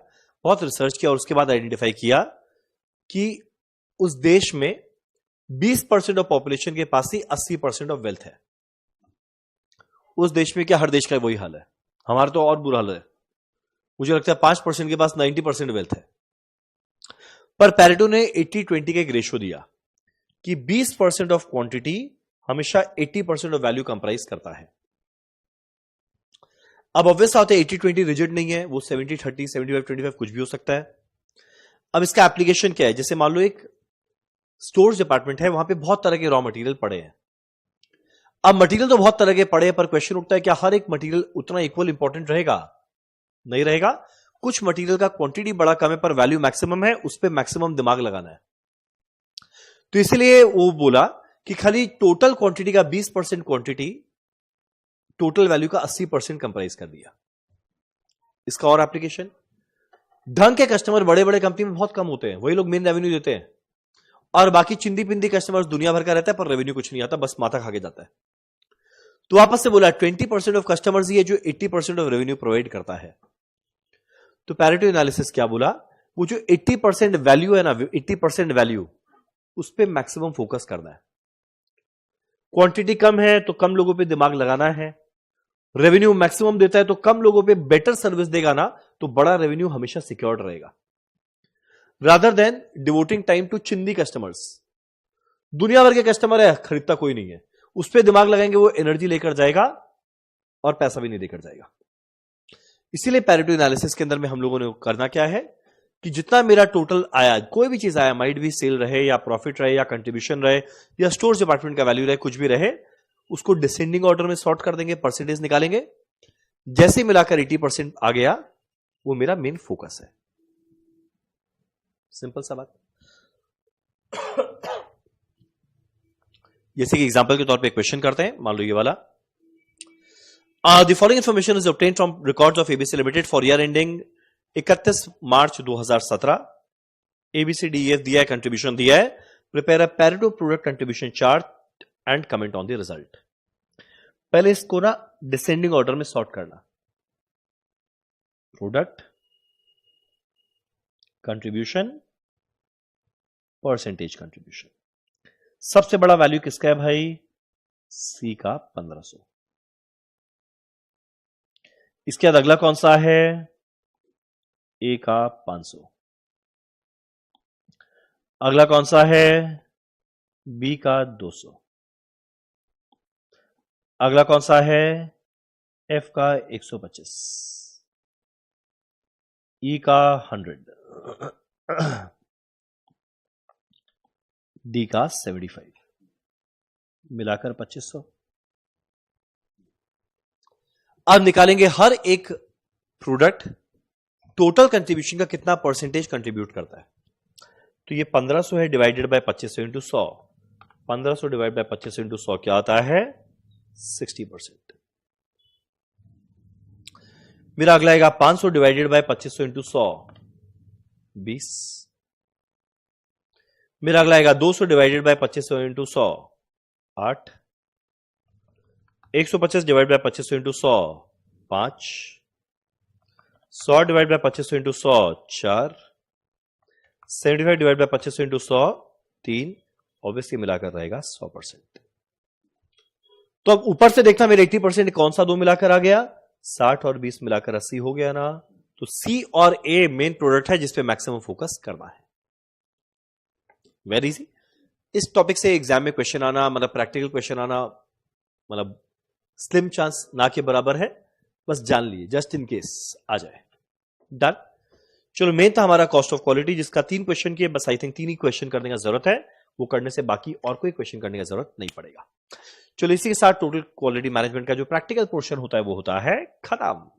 बहुत रिसर्च किया और उसके बाद आइडेंटिफाई किया कि उस देश में 20% ऑफ पॉपुलेशन के पास ही 80% ऑफ वेल्थ है। उस देश में क्या हर देश का वही हाल है? हमारा तो और बुरा हाल है। मुझे लगता है 5% के पास 90% वेल्थ है। पर पैरेटो ने 80-20 का एक रेशियो दिया कि 20% ऑफ क्वांटिटी हमेशा 80% ऑफ वैल्यू कंप्राइज करता है। अब ऑब्वियस आते 80-20 रिजिड नहीं है, वो 70-30, 75-25 कुछ भी हो सकता है। अब इसका एप्लीकेशन क्या है? जैसे मान लो एक स्टोर्स डिपार्टमेंट है, वहां पे बहुत तरह के रॉ मटेरियल पड़े हैं। अब मटेरियल तो बहुत तरह के पड़े हैं, पर क्वेश्चन उठता है क्या हर एक मटेरियल उतना इक्वल इंपॉर्टेंट रहेगा? नहीं रहेगा। कुछ मटेरियल का क्वांटिटी बड़ा कम है पर वैल्यू मैक्सिमम है, उस पर मैक्सिमम दिमाग लगाना है। तो इसलिए वो बोला कि खाली टोटल क्वांटिटी का 20% क्वांटिटी टोटल वैल्यू का 80% कंप्राइज कर दिया। इसका और एप्लीकेशन, ढंग के कस्टमर बड़े बड़े कंपनी में बहुत कम होते हैं, वही लोग मेन रेवेन्यू देते हैं, और बाकी चिंदी पिंदी कस्टमर्स दुनिया भर का रहता है पर रेवेन्यू कुछ नहीं आता, बस माथा खा के जाता है। तो आपस से बोला 20% ऑफ कस्टमर्स ही है जो 80% ऑफ रेवेन्यू प्रोवाइड करता है। तो पैरेटो एनालिसिस क्या बोला? वो जो 80% वैल्यू है ना, 80% वैल्यू, उस पर मैक्सिमम फोकस करना है। क्वांटिटी कम है तो कम लोगों पे दिमाग लगाना है। रेवेन्यू मैक्सिमम देता है तो कम लोगों पे बेटर सर्विस देगा ना, तो बड़ा रेवेन्यू हमेशा सिक्योर्ड रहेगा। Rather than devoting time to चिंदी कस्टमर्स। दुनिया भर के कस्टमर है, खरीदता कोई नहीं है, उस पर दिमाग लगाएंगे, वो एनर्जी लेकर जाएगा और पैसा भी नहीं देकर जाएगा। इसीलिए पैरेटो एनालिसिस के अंदर में हम लोगों ने करना क्या है कि जितना मेरा टोटल आया, कोई भी चीज आया, माइट भी सेल रहे या प्रॉफिट रहे या कंट्रीब्यूशन रहे या स्टोर डिपार्टमेंट का वैल्यू रहे, कुछ भी रहे, उसको डिसेंडिंग ऑर्डर में सॉर्ट कर देंगे, परसेंटेज निकालेंगे। जैसे मिलाकर 80% आ गया, वो मेरा मेन फोकस है। सिंपल सा बात। जैसे कि एग्जांपल के तौर पे क्वेश्चन करते हैं, मान लो ये वाला, the following information is obtained from records of ABC limited for year ending 31 March 2017। ABCDEF दिया है, कंट्रीब्यूशन दिया है। Prepare a Pareto product contribution chart and comment on the result. पहले इसको ना डिसेंडिंग ऑर्डर में सॉर्ट करना, प्रोडक्ट कंट्रीब्यूशन, परसेंटेज कंट्रीब्यूशन। सबसे बड़ा वैल्यू किसका है भाई? सी का 1500। इसके बाद अगला कौन सा है? ए का 500। अगला कौन सा है? बी का 200। अगला कौन सा है? एफ का 125। ई का 100। डी का 75। मिलाकर 2500। अब निकालेंगे हर एक प्रोडक्ट टोटल कंट्रीब्यूशन का कितना परसेंटेज कंट्रीब्यूट करता है। तो ये 1500 है, divided by 2500 into 100। 1500 divide by 2500 into 100 क्या आता है? 60%। मेरा अगला आएगा 500 डिवाइडेड बाय 2500 इंटू 100, 20। मेरा अगला आएगा 200 divided by 2500 into 100, 8। 125 divide by 2500 into 100, 5। 100 divide by 2500 into 100, 4। 75 divide by 2500 into 100, 3। Obviously मिलाकर रहेगा 100%। तो अब ऊपर से देखना मेरे 80% कौन सा दो मिलाकर आ गया? 60 और 20 मिलाकर 80 हो गया ना। तो सी और ए मेन प्रोडक्ट है जिसपे मैक्सिमम फोकस करना है। Very easy. इस टॉपिक से एग्जाम में क्वेश्चन आना, मतलब प्रैक्टिकल क्वेश्चन आना, मतलब स्लिम चांस ना के बराबर है। बस जान लीजिए, जस्ट इन केस आ जाए। डन। चलो, मेन था हमारा कॉस्ट ऑफ क्वालिटी, जिसका 3 क्वेश्चन किए, बस आई थिंक 3 ही क्वेश्चन करने का जरूरत है। वो करने से बाकी और कोई क्वेश्चन करने की जरूरत नहीं पड़ेगा। चलो, इसी के साथ टोटल क्वालिटी मैनेजमेंट का जो प्रैक्टिकल पोर्शन होता है वो होता है खत्म।